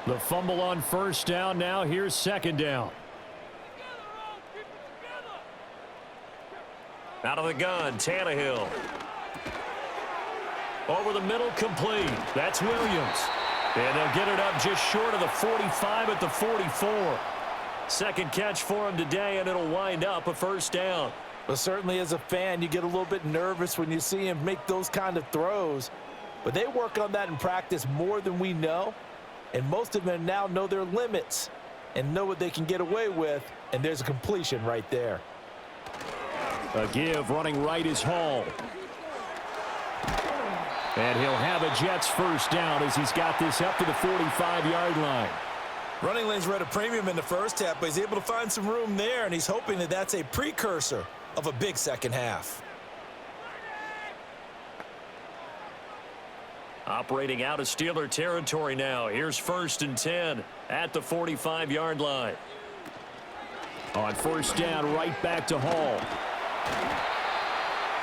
The fumble on 1st down. Now here's 2nd down.
Out of the gun, Tannehill. Over the middle, complete. That's Williams. And they'll get it up just short of the 45 at the 44. Second catch for him today, and it'll wind up a 1st down.
But certainly as a fan, you get a little bit nervous when you see him make those kind of throws. But they work on that in practice more than we know. And most of them now know their limits and know what they can get away with. And there's a completion right there.
A give running right is Hall. And he'll have a Jets 1st down as he's got this up to the 45-yard line.
Running lanes were at a premium in the first half, but he's able to find some room there, and he's hoping that that's a precursor of a big second half.
Operating out of Steeler territory now. Here's 1st and 10 at the 45-yard line.
On 1st down, right back to Hall.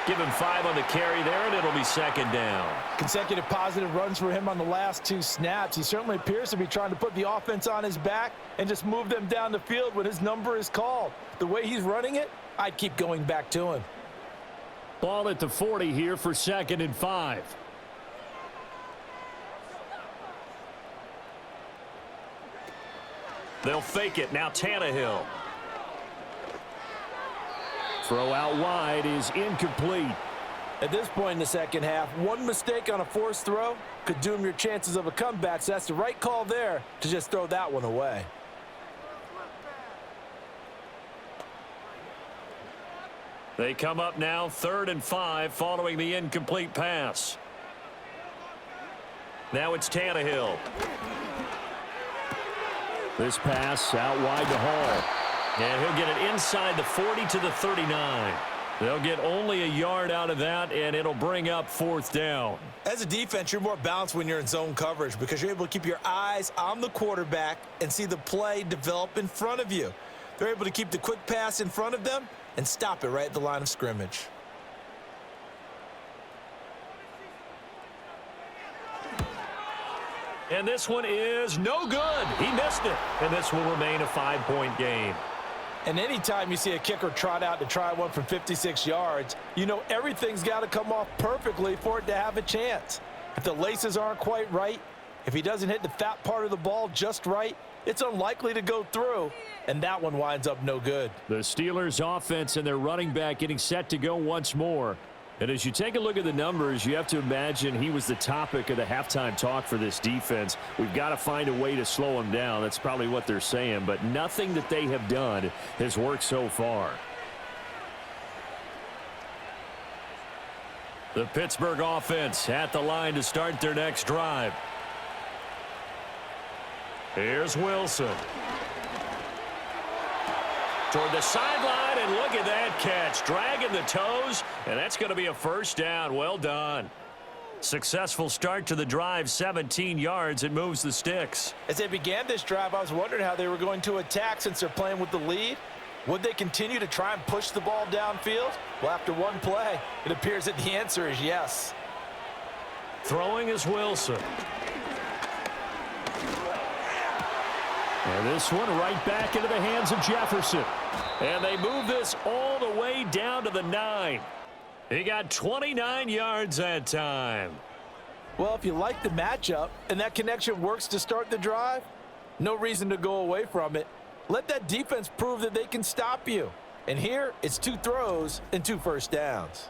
Give him 5 on the carry there, and it'll be 2nd down.
Consecutive positive runs for him on the last 2 snaps. He certainly appears to be trying to put the offense on his back and just move them down the field when his number is called. The way he's running it, I'd keep going back to him.
Ball at the 40 here for 2nd and 5.
They'll fake it. Now Tannehill.
Throw out wide is incomplete.
At this point in the second half, one mistake on a forced throw could doom your chances of a comeback. So that's the right call there to just throw that one away.
They come up now 3rd and 5 following the incomplete pass. Now it's Tannehill.
This pass out wide to Hall.
And he'll get it inside the 40 to the 39. They'll get only a yard out of that, and it'll bring up 4th down.
As a defense, you're more balanced when you're in zone coverage because you're able to keep your eyes on the quarterback and see the play develop in front of you. They're able to keep the quick pass in front of them and stop it right at the line of scrimmage.
And this one is no good. He missed it. And this will remain a 5-point game.
And anytime you see a kicker trot out to try one from 56 yards, you know everything's got to come off perfectly for it to have a chance. If the laces aren't quite right, if he doesn't hit the fat part of the ball just right, it's unlikely to go through, and that one winds up no good.
The Steelers offense and their running back getting set to go once more. And as you take a look at the numbers, you have to imagine he was the topic of the halftime talk for this defense. We've got to find a way to slow him down. That's probably what they're saying, but nothing that they have done has worked so far.
The Pittsburgh offense at the line to start their next drive. Here's Wilson. Toward the sideline, and look at that catch. Dragging the toes, and that's going to be a 1st down. Well done. Successful start to the drive, 17 yards. It moves the sticks.
As they began this drive, I was wondering how they were going to attack since they're playing with the lead. Would they continue to try and push the ball downfield? Well, after one play, it appears that the answer is yes.
Throwing is Wilson.
And this one right back into the hands of Jefferson.
And they move this all the way down to the 9. He got 29 yards that time.
Well, if you like the matchup and that connection works to start the drive, no reason to go away from it. Let that defense prove that they can stop you. And here, it's 2 throws and 2 first downs.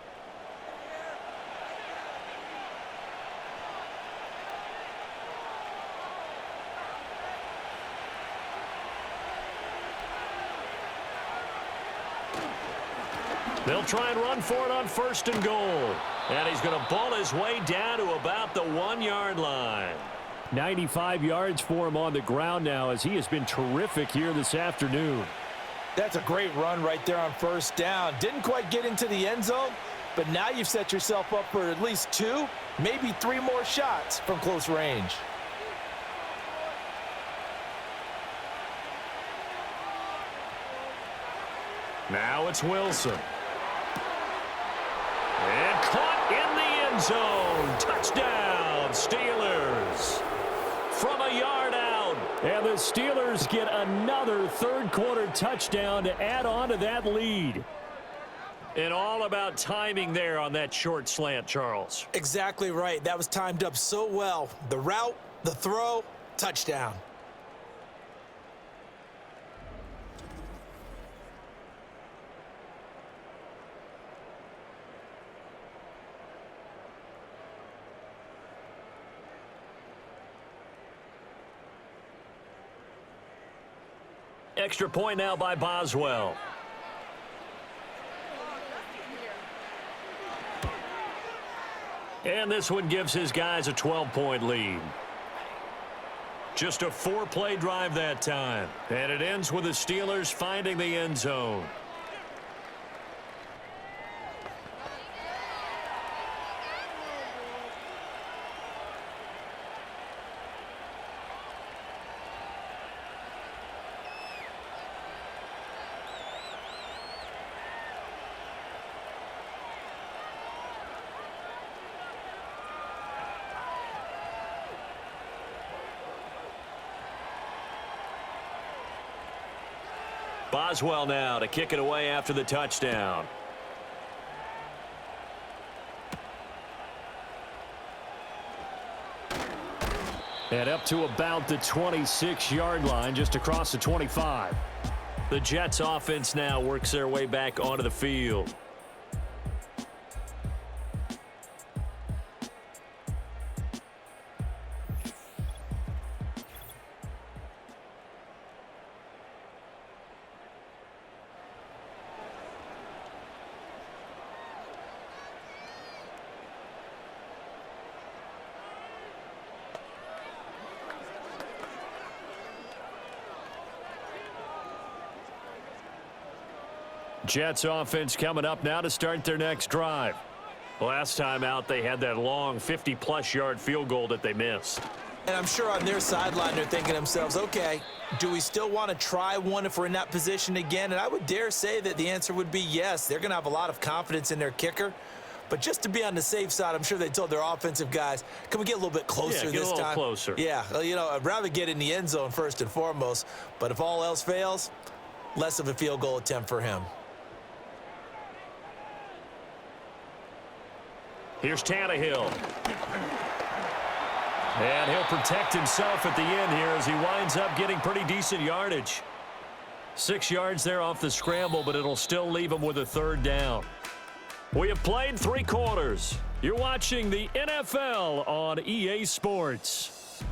They'll try and run for it on 1st and goal. And he's going to ball his way down to about the 1-yard line.
95 yards for him on the ground now, as he has been terrific here this afternoon.
That's a great run right there on 1st down. Didn't quite get into the end zone, but now you've set yourself up for at least 2, maybe 3 more shots from close range.
Now it's Wilson. And caught in the end zone. Touchdown, Steelers. From a yard out.
And the Steelers get another third-quarter touchdown to add on to that lead.
And all about timing there on that short slant, Charles.
Exactly right. That was timed up so well. The route, the throw, touchdown.
Extra point now by Boswell. And this one gives his guys a 12-point lead. Just a 4-play drive that time. And it ends with the Steelers finding the end zone. Boswell now to kick it away after the touchdown.
And up to about the 26-yard line, just across the 25.
The Jets offense now works their way back onto the field. Jets offense coming up now to start their next drive. Last time out, they had that long 50-plus yard field goal that they missed.
And I'm sure on their sideline they're thinking to themselves, okay, do we still want to try one if we're in that position again? And I would dare say that the answer would be yes. They're going to have a lot of confidence in their kicker. But just to be on the safe side, I'm sure they told their offensive guys, can we get a little bit closer this time?
Yeah, get a little closer.
Yeah, you know, I'd rather get in the end zone first and foremost. But if all else fails, less of a field goal attempt for him.
Here's Tannehill. And he'll protect himself at the end here as he winds up getting pretty decent yardage. 6 yards there off the scramble, but it'll still leave him with a 3rd down. We have played 3 quarters. You're watching the NFL on EA Sports.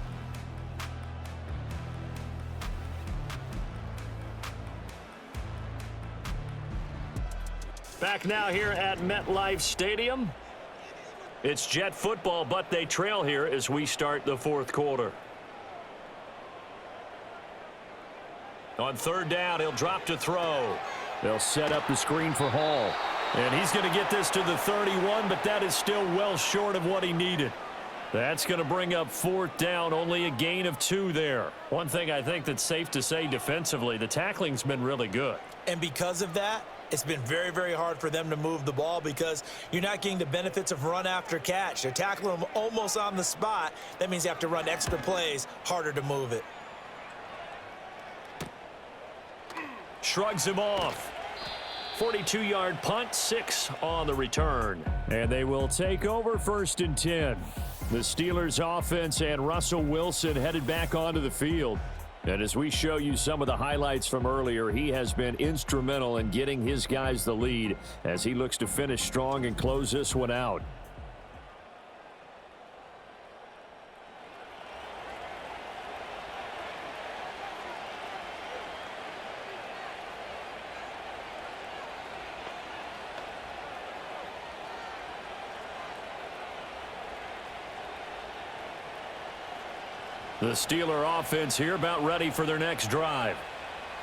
Back now here at MetLife Stadium. It's Jet football, but they trail here as we start the 4th quarter. On 3rd down, he'll drop to throw.
They'll set up the screen for Hall. And he's going to get this to the 31, but that is still well short of what he needed. That's going to bring up 4th down, only a gain of 2 there. One thing I think that's safe to say defensively, the tackling's been really good.
And because of that, it's been very, very hard for them to move the ball because you're not getting the benefits of run after catch. They're tackling them almost on the spot. That means you have to run extra plays, harder to move it.
Shrugs him off. 42-yard punt, 6 on the return. And they will take over 1st and 10. The Steelers offense and Russell Wilson headed back onto the field. And as we show you some of the highlights from earlier, he has been instrumental in getting his guys the lead as he looks to finish strong and close this one out. The Steeler offense here about ready for their next drive.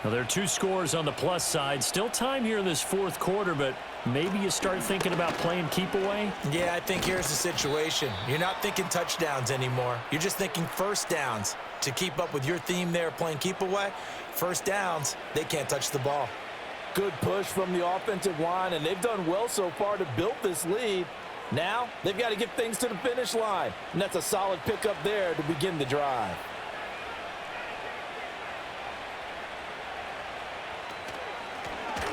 Now, there are 2 scores on the plus side. Still time here in this 4th quarter, but maybe you start thinking about playing keep away?
Yeah, I think here's the situation. You're not thinking touchdowns anymore. You're just thinking 1st downs. To keep up with your theme there, playing keep away, 1st downs, they can't touch the ball.
Good push from the offensive line, and they've done well so far to build this lead. Now, they've got to get things to the finish line, and that's a solid pickup there to begin the drive.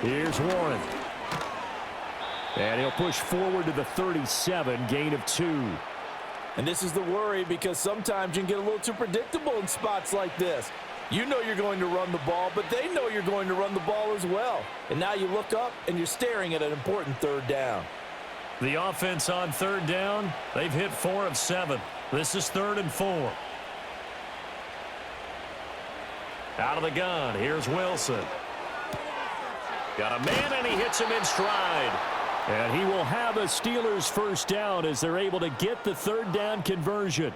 Here's Warren. And he'll push forward to the 37, gain of 2.
And this is the worry because sometimes you can get a little too predictable in spots like this. You know you're going to run the ball, but they know you're going to run the ball as well. And now you look up, and you're staring at an important 3rd down.
The offense on 3rd down, they've hit 4 of 7. This is 3rd and 4. Out of the gun, here's Wilson. Got a man, and he hits him in stride. And he will have a Steelers 1st down as they're able to get the 3rd down conversion.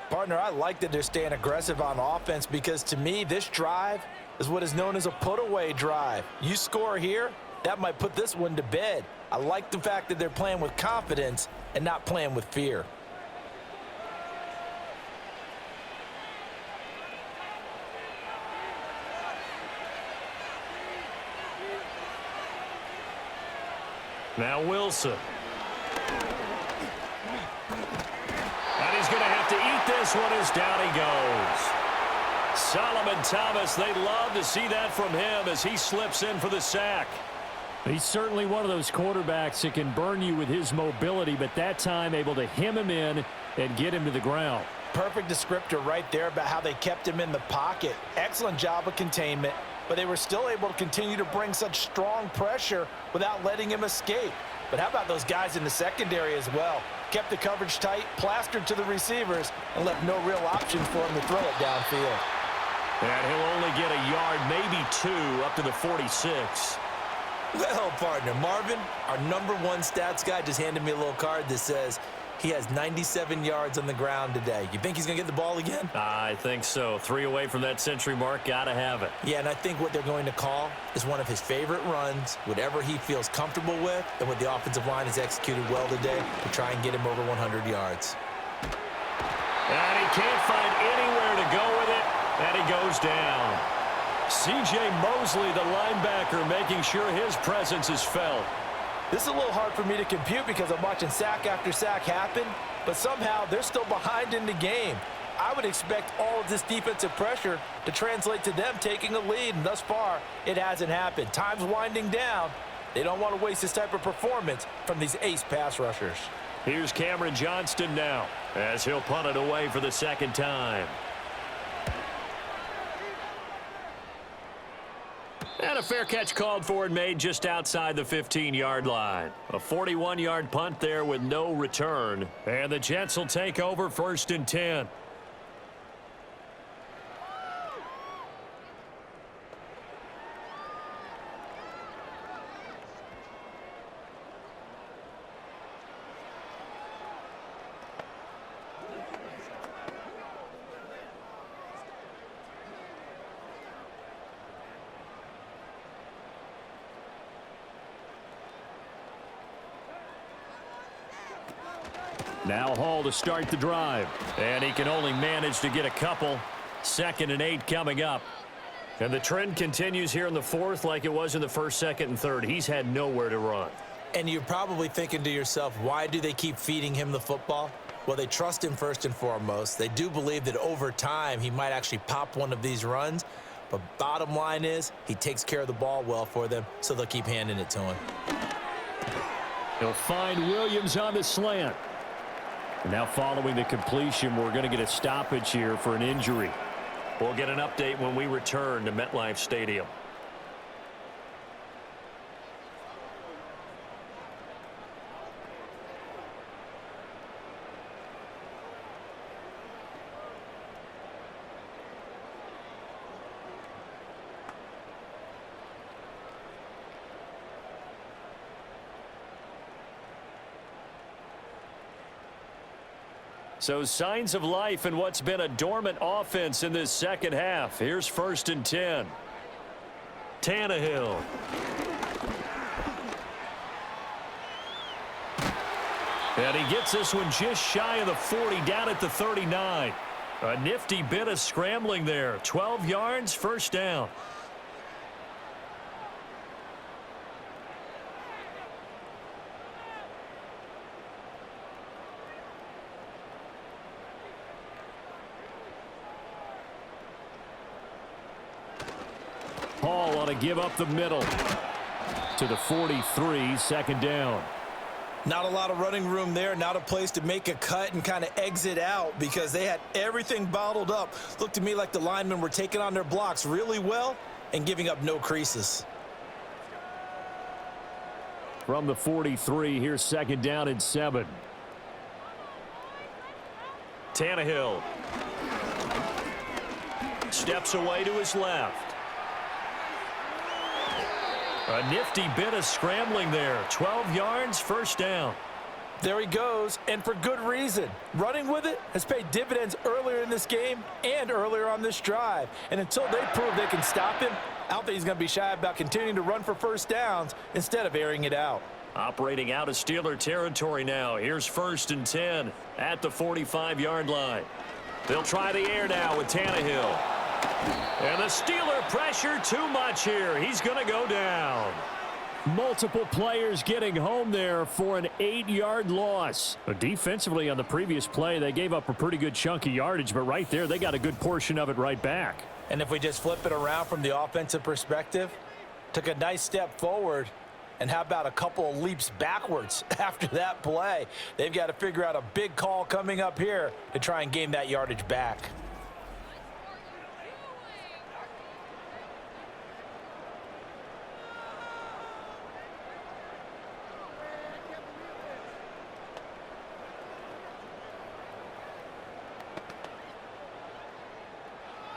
Partner, I like that they're staying aggressive on offense because to me, this drive is what is known as a put-away drive. You score here, that might put this one to bed. I like the fact that they're playing with confidence and not playing with fear.
Now Wilson. And he's going to have to eat this one as down he goes. Solomon Thomas, they love to see that from him as he slips in for the sack. He's certainly one of those quarterbacks that can burn you with his mobility, but that time able to hem him in and get him to the ground.
Perfect descriptor right there about how they kept him in the pocket. Excellent job of containment, but they were still able to continue to bring such strong pressure without letting him escape. But how about those guys in the secondary as well? Kept the coverage tight, plastered to the receivers, and left no real options for him to throw it downfield.
And he'll only get a yard, maybe 2, up to the 46.
Well, partner, Marvin, our #1 stats guy, just handed me a little card that says he has 97 yards on the ground today. You think he's going to get the ball again?
I think so. 3 away from that century mark. Got to have it.
Yeah, and I think what they're going to call is one of his favorite runs, whatever he feels comfortable with, and what the offensive line has executed well today to try and get him over 100 yards.
And he can't find anywhere to go with it, and he goes down. C.J. Mosley, the linebacker, making sure his presence is felt.
This is a little hard for me to compute because I'm watching sack after sack happen, but somehow they're still behind in the game. I would expect all of this defensive pressure to translate to them taking a lead, and thus far, it hasn't happened. Time's winding down. They don't want to waste this type of performance from these ace pass rushers.
Here's Cameron Johnston now as he'll punt it away for the 2nd time. And a fair catch called for and made just outside the 15-yard line. A 41-yard punt there with no return. And the Jets will take over 1st and 10. Now Hall to start the drive.
And he can only manage to get a couple. 2nd and 8 coming up. And the trend continues here in the 4th like it was in the 1st, 2nd, and 3rd. He's had nowhere to run.
And you're probably thinking to yourself, why do they keep feeding him the football? Well, they trust him first and foremost. They do believe that over time he might actually pop one of these runs. But bottom line is he takes care of the ball well for them, so they'll keep handing it to him.
He'll find Williams on the slant. And now following the completion, we're going to get a stoppage here for an injury.
We'll get an update when we return to MetLife Stadium. So signs of life in what's been a dormant offense in this 2nd half. Here's 1st and 10. Tannehill. And he gets this one just shy of the 40, down at the 39. A nifty bit of scrambling there. 12 yards, 1st down.
Hall on a give up the middle to the 43, 2nd down.
Not a lot of running room there, not a place to make a cut and kind of exit out because they had everything bottled up. Looked to me like the linemen were taking on their blocks really well and giving up no creases.
From the 43, here's 2nd down and 7.
Tannehill steps away to his left. A nifty bit of scrambling there. 12 yards, 1st down.
There he goes, and for good reason. Running with it has paid dividends earlier in this game and earlier on this drive. And until they prove they can stop him, I don't think he's going to be shy about continuing to run for 1st downs instead of airing it out.
Operating out of Steeler territory now. Here's 1st and 10 at the 45-yard line. They'll try the air now with Tannehill. And the Steeler pressure too much here. He's going to go down.
Multiple players getting home there for an 8-yard loss. But defensively on the previous play, they gave up a pretty good chunk of yardage, but right there, they got a good portion of it right back.
And if we just flip it around from the offensive perspective, took a nice step forward, and how about a couple of leaps backwards after that play? They've got to figure out a big call coming up here to try and gain that yardage back.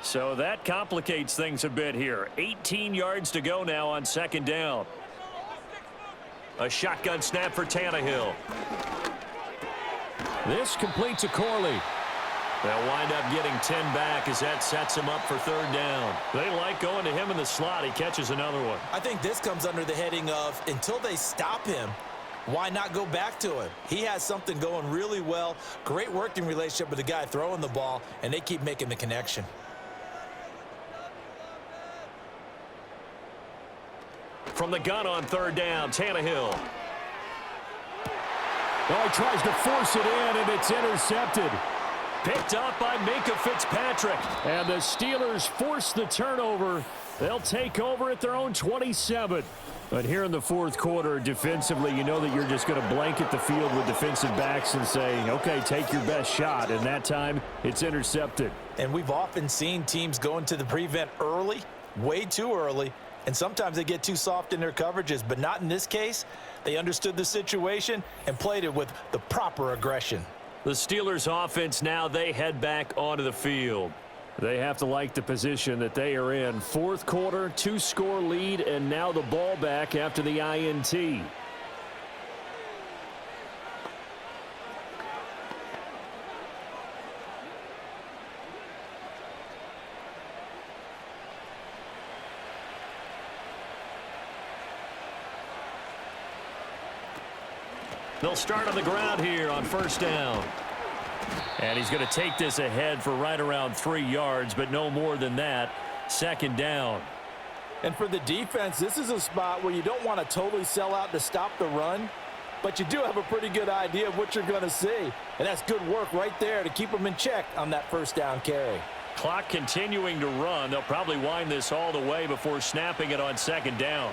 So that complicates things a bit here. 18 yards to go now on 2nd down. A shotgun snap for Tannehill.
This completes a Corley.
They'll wind up getting 10 back as that sets him up for 3rd down. They like going to him in the slot. He catches another one.
I think this comes under the heading of until they stop him, why not go back to him? He has something going really well. Great working relationship with the guy throwing the ball, and they keep making the connection.
From the gun on 3rd down, Tannehill.
Oh, he tries to force it in, and it's intercepted.
Picked up by Minkah Fitzpatrick.
And the Steelers force the turnover. They'll take over at their own 27. But here in the 4th quarter, defensively, you know that you're just going to blanket the field with defensive backs and say, okay, take your best shot. And that time, it's intercepted.
And we've often seen teams go into the prevent early, way too early, and sometimes they get too soft in their coverages, but not in this case. They understood the situation and played it with the proper aggression.
The Steelers offense now, they head back onto the field.
They have to like the position that they are in. 4th quarter, 2-score lead, and now the ball back after the INT.
They'll start on the ground here on first down. And he's going to take this ahead for right around 3 yards, but no more than that. Second down.
And for the defense, this is a spot where you don't want to totally sell out to stop the run, but you do have a pretty good idea of what you're going to see. And that's good work right there to keep them in check on that first down carry.
Clock continuing to run. They'll probably wind this all the way before snapping it on second down.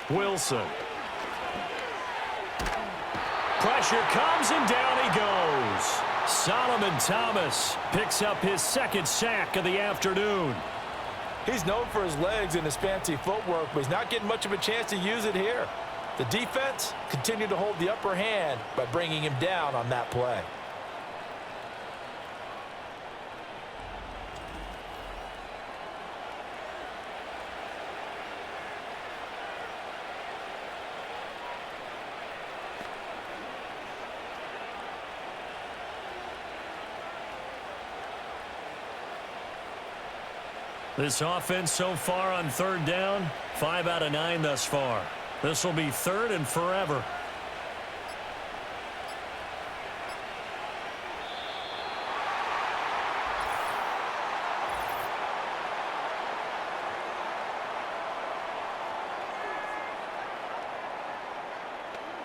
Wilson. Pressure comes, and down he goes. Solomon Thomas picks up his second sack of the afternoon.
He's known for his legs and his fancy footwork, but he's not getting much of a chance to use it here. The defense continued to hold the upper hand by bringing him down on that play.
This offense so far on third down, 5 out of 9 thus far. This will be third and forever.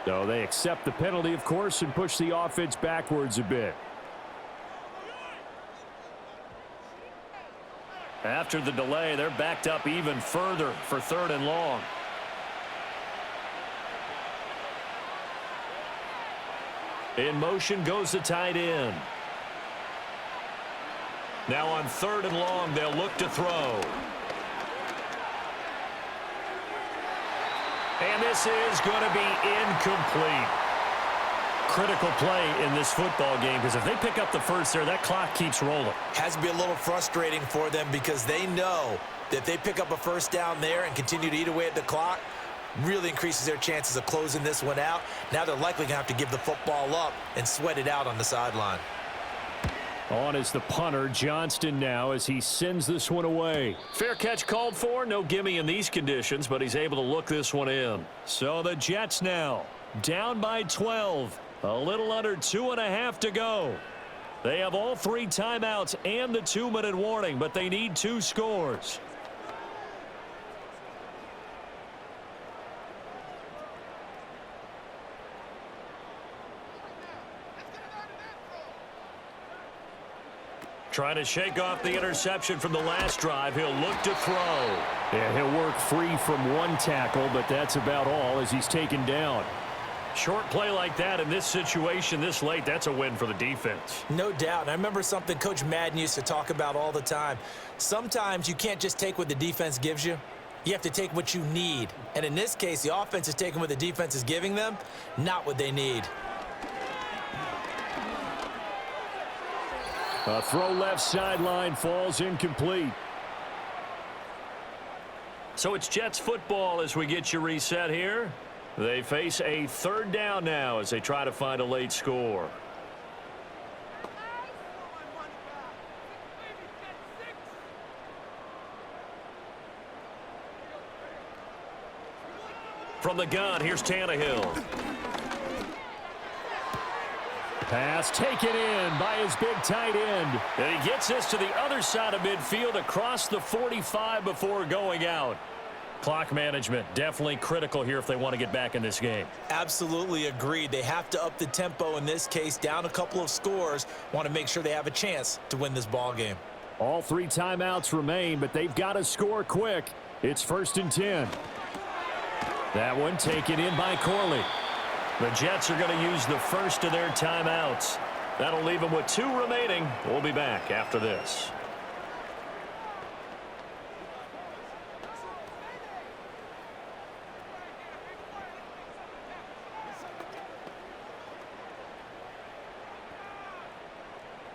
So they accept the penalty, of course, and push the offense backwards a bit.
After the delay, they're backed up even further for third and long. In motion goes the tight end. Now on third and long, they'll look to throw. And this is going to be incomplete. Critical play in this football game, because if they pick up the first there, that clock keeps rolling.
Has to be a little frustrating for them because they know that if they pick up a first down there and continue to eat away at the clock, really increases their chances of closing this one out. Now they're likely going to have to give the football up and sweat it out on the sideline.
On is the punter, Johnston, now as he sends this one away.
Fair catch called for. No gimme in these conditions, but he's able to look this one in. So the Jets now down by 12. A little under 2.5 to go. They have all 3 timeouts and the 2-minute warning, but they need 2 scores. Trying to shake off the interception from the last drive. He'll look to throw.
Yeah, he'll work free from one tackle, but that's about all as he's taken down.
Short play like that in this situation this late, that's a win for the defense.
No doubt. I remember something Coach Madden used to talk about all the time. Sometimes you can't just take what the defense gives you. You have to take what you need. And in this case, the offense is taking what the defense is giving them, not what they need.
A throw left sideline falls incomplete.
So it's Jets football as we get you reset here. They face a third down now as they try to find a late score. From the gun, here's Tannehill.
Pass taken in by his big tight end.
And he gets this to the other side of midfield across the 45 before going out. Clock management definitely critical here if they want to get back in this game.
Absolutely agreed. They have to up the tempo in this case, down a couple of scores. Want to make sure they have a chance to win this ball game.
All 3 timeouts remain, but they've got to score quick. It's 1st and 10. That one taken in by Corley.
The Jets are going to use the first of their timeouts. That'll leave them with 2 remaining. We'll be back after this.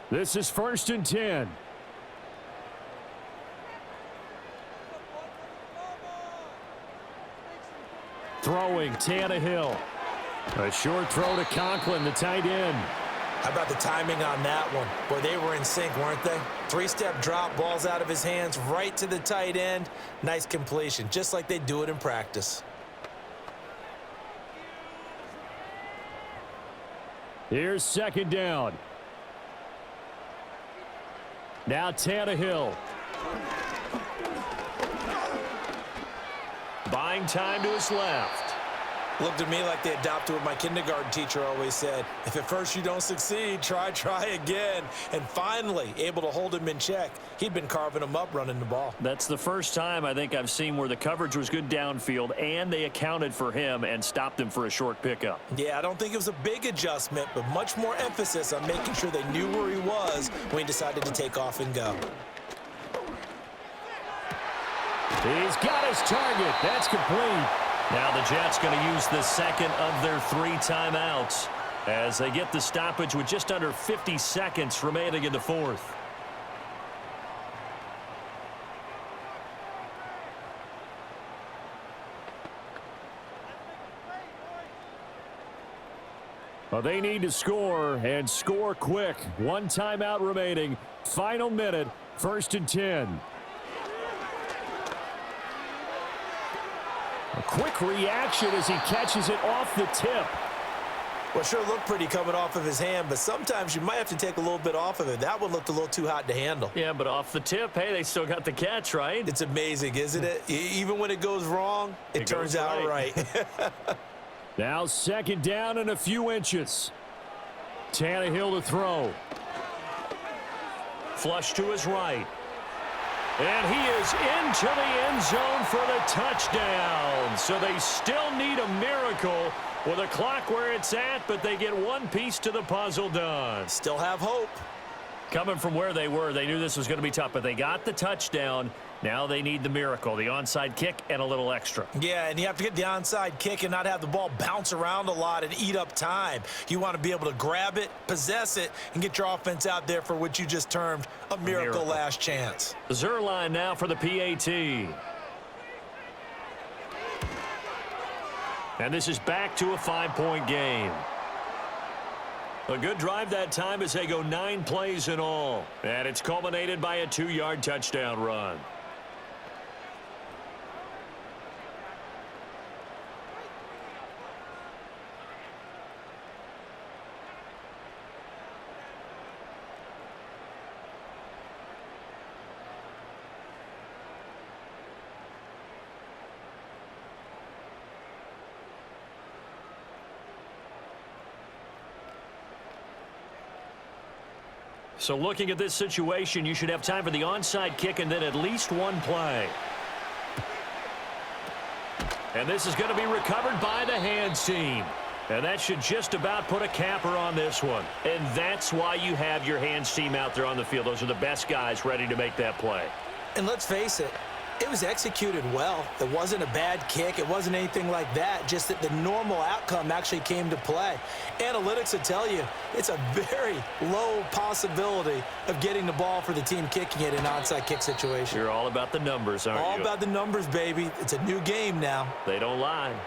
This is 1st and 10. Throwing, Tannehill. A short throw to Conklin, the tight end.
How about the timing on that one? Boy, they were in sync, weren't they? 3-step drop, balls out of his hands, right to the tight end. Nice completion, just like they do it in practice.
Here's second down. Now Tannehill. Buying time to his left.
Looked at me like they adopted what my kindergarten teacher always said. If at first you don't succeed, try again. And finally, able to hold him in check. He'd been carving him up running the ball.
That's the first time I think I've seen where the coverage was good downfield and they accounted for him and stopped him for a short pickup.
Yeah, I don't think it was a big adjustment, but much more emphasis on making sure they knew where he was when he decided to take off and go.
He's got his target. That's complete.
Now the Jets going to use the second of their 3 timeouts as they get the stoppage with just under 50 seconds remaining in the fourth.
Well, they need to score and score quick. 1 timeout remaining. Final minute. 1st and 10. A quick reaction as he catches it off the tip.
Well, sure looked pretty coming off of his hand, but sometimes you might have to take a little bit off of it. That one looked a little too hot to handle.
Yeah, but off the tip, hey, they still got the catch, right?
It's amazing, isn't it? Even when it goes wrong, it turns out right.
Now 2nd down and a few inches. Tannehill to throw.
Flush to his right. And he is into the end zone for the touchdown. So they still need a miracle with a clock where it's at, but they get one piece to the puzzle done.
Still have hope.
Coming from where they were, they knew this was going to be tough, but they got the touchdown. Now they need the miracle, the onside kick and a little extra.
Yeah, and you have to get the onside kick and not have the ball bounce around a lot and eat up time. You want to be able to grab it, possess it, and get your offense out there for what you just termed a miracle last chance.
Zuerlein now for the PAT. And this is back to a 5-point game. A good drive that time as they go 9 plays in all. And it's culminated by a 2-yard touchdown run. So looking at this situation, you should have time for the onside kick and then at least one play. And this is going to be recovered by the hands team. And that should just about put a capper on this one. And that's why you have your hands team out there on the field. Those are the best guys ready to make that play.
And let's face it, it was executed well. It wasn't a bad kick. It wasn't anything like that. Just that the normal outcome actually came to play. Analytics will tell you it's a very low possibility of getting the ball for the team kicking it in an onside kick situation.
You're all about the numbers, aren't you?
All about the numbers, baby. It's a new game now.
They don't lie.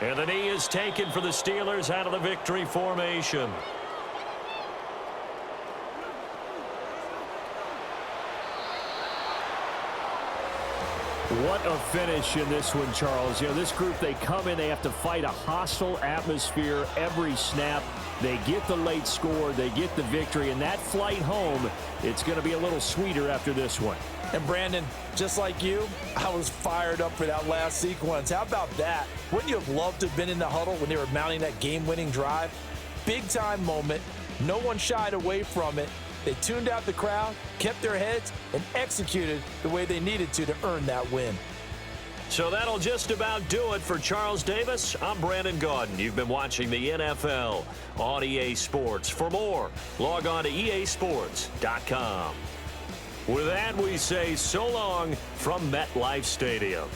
And the knee is taken for the Steelers out of the victory formation.
What a finish in this one, Charles. You know, this group, they come in, they have to fight a hostile atmosphere every snap. They get the late score, they get the victory, and that flight home, it's going to be a little sweeter after this one.
And Brandon, just like you, I was fired up for that last sequence. How about that? Wouldn't you have loved to have been in the huddle when they were mounting that game-winning drive? Big-time moment. No one shied away from it. They tuned out the crowd, kept their heads, and executed the way they needed to earn that win.
So that'll just about do it for Charles Davis. I'm Brandon Gaudin. You've been watching the NFL on EA Sports. For more, log on to easports.com. With that, we say so long from MetLife Stadium.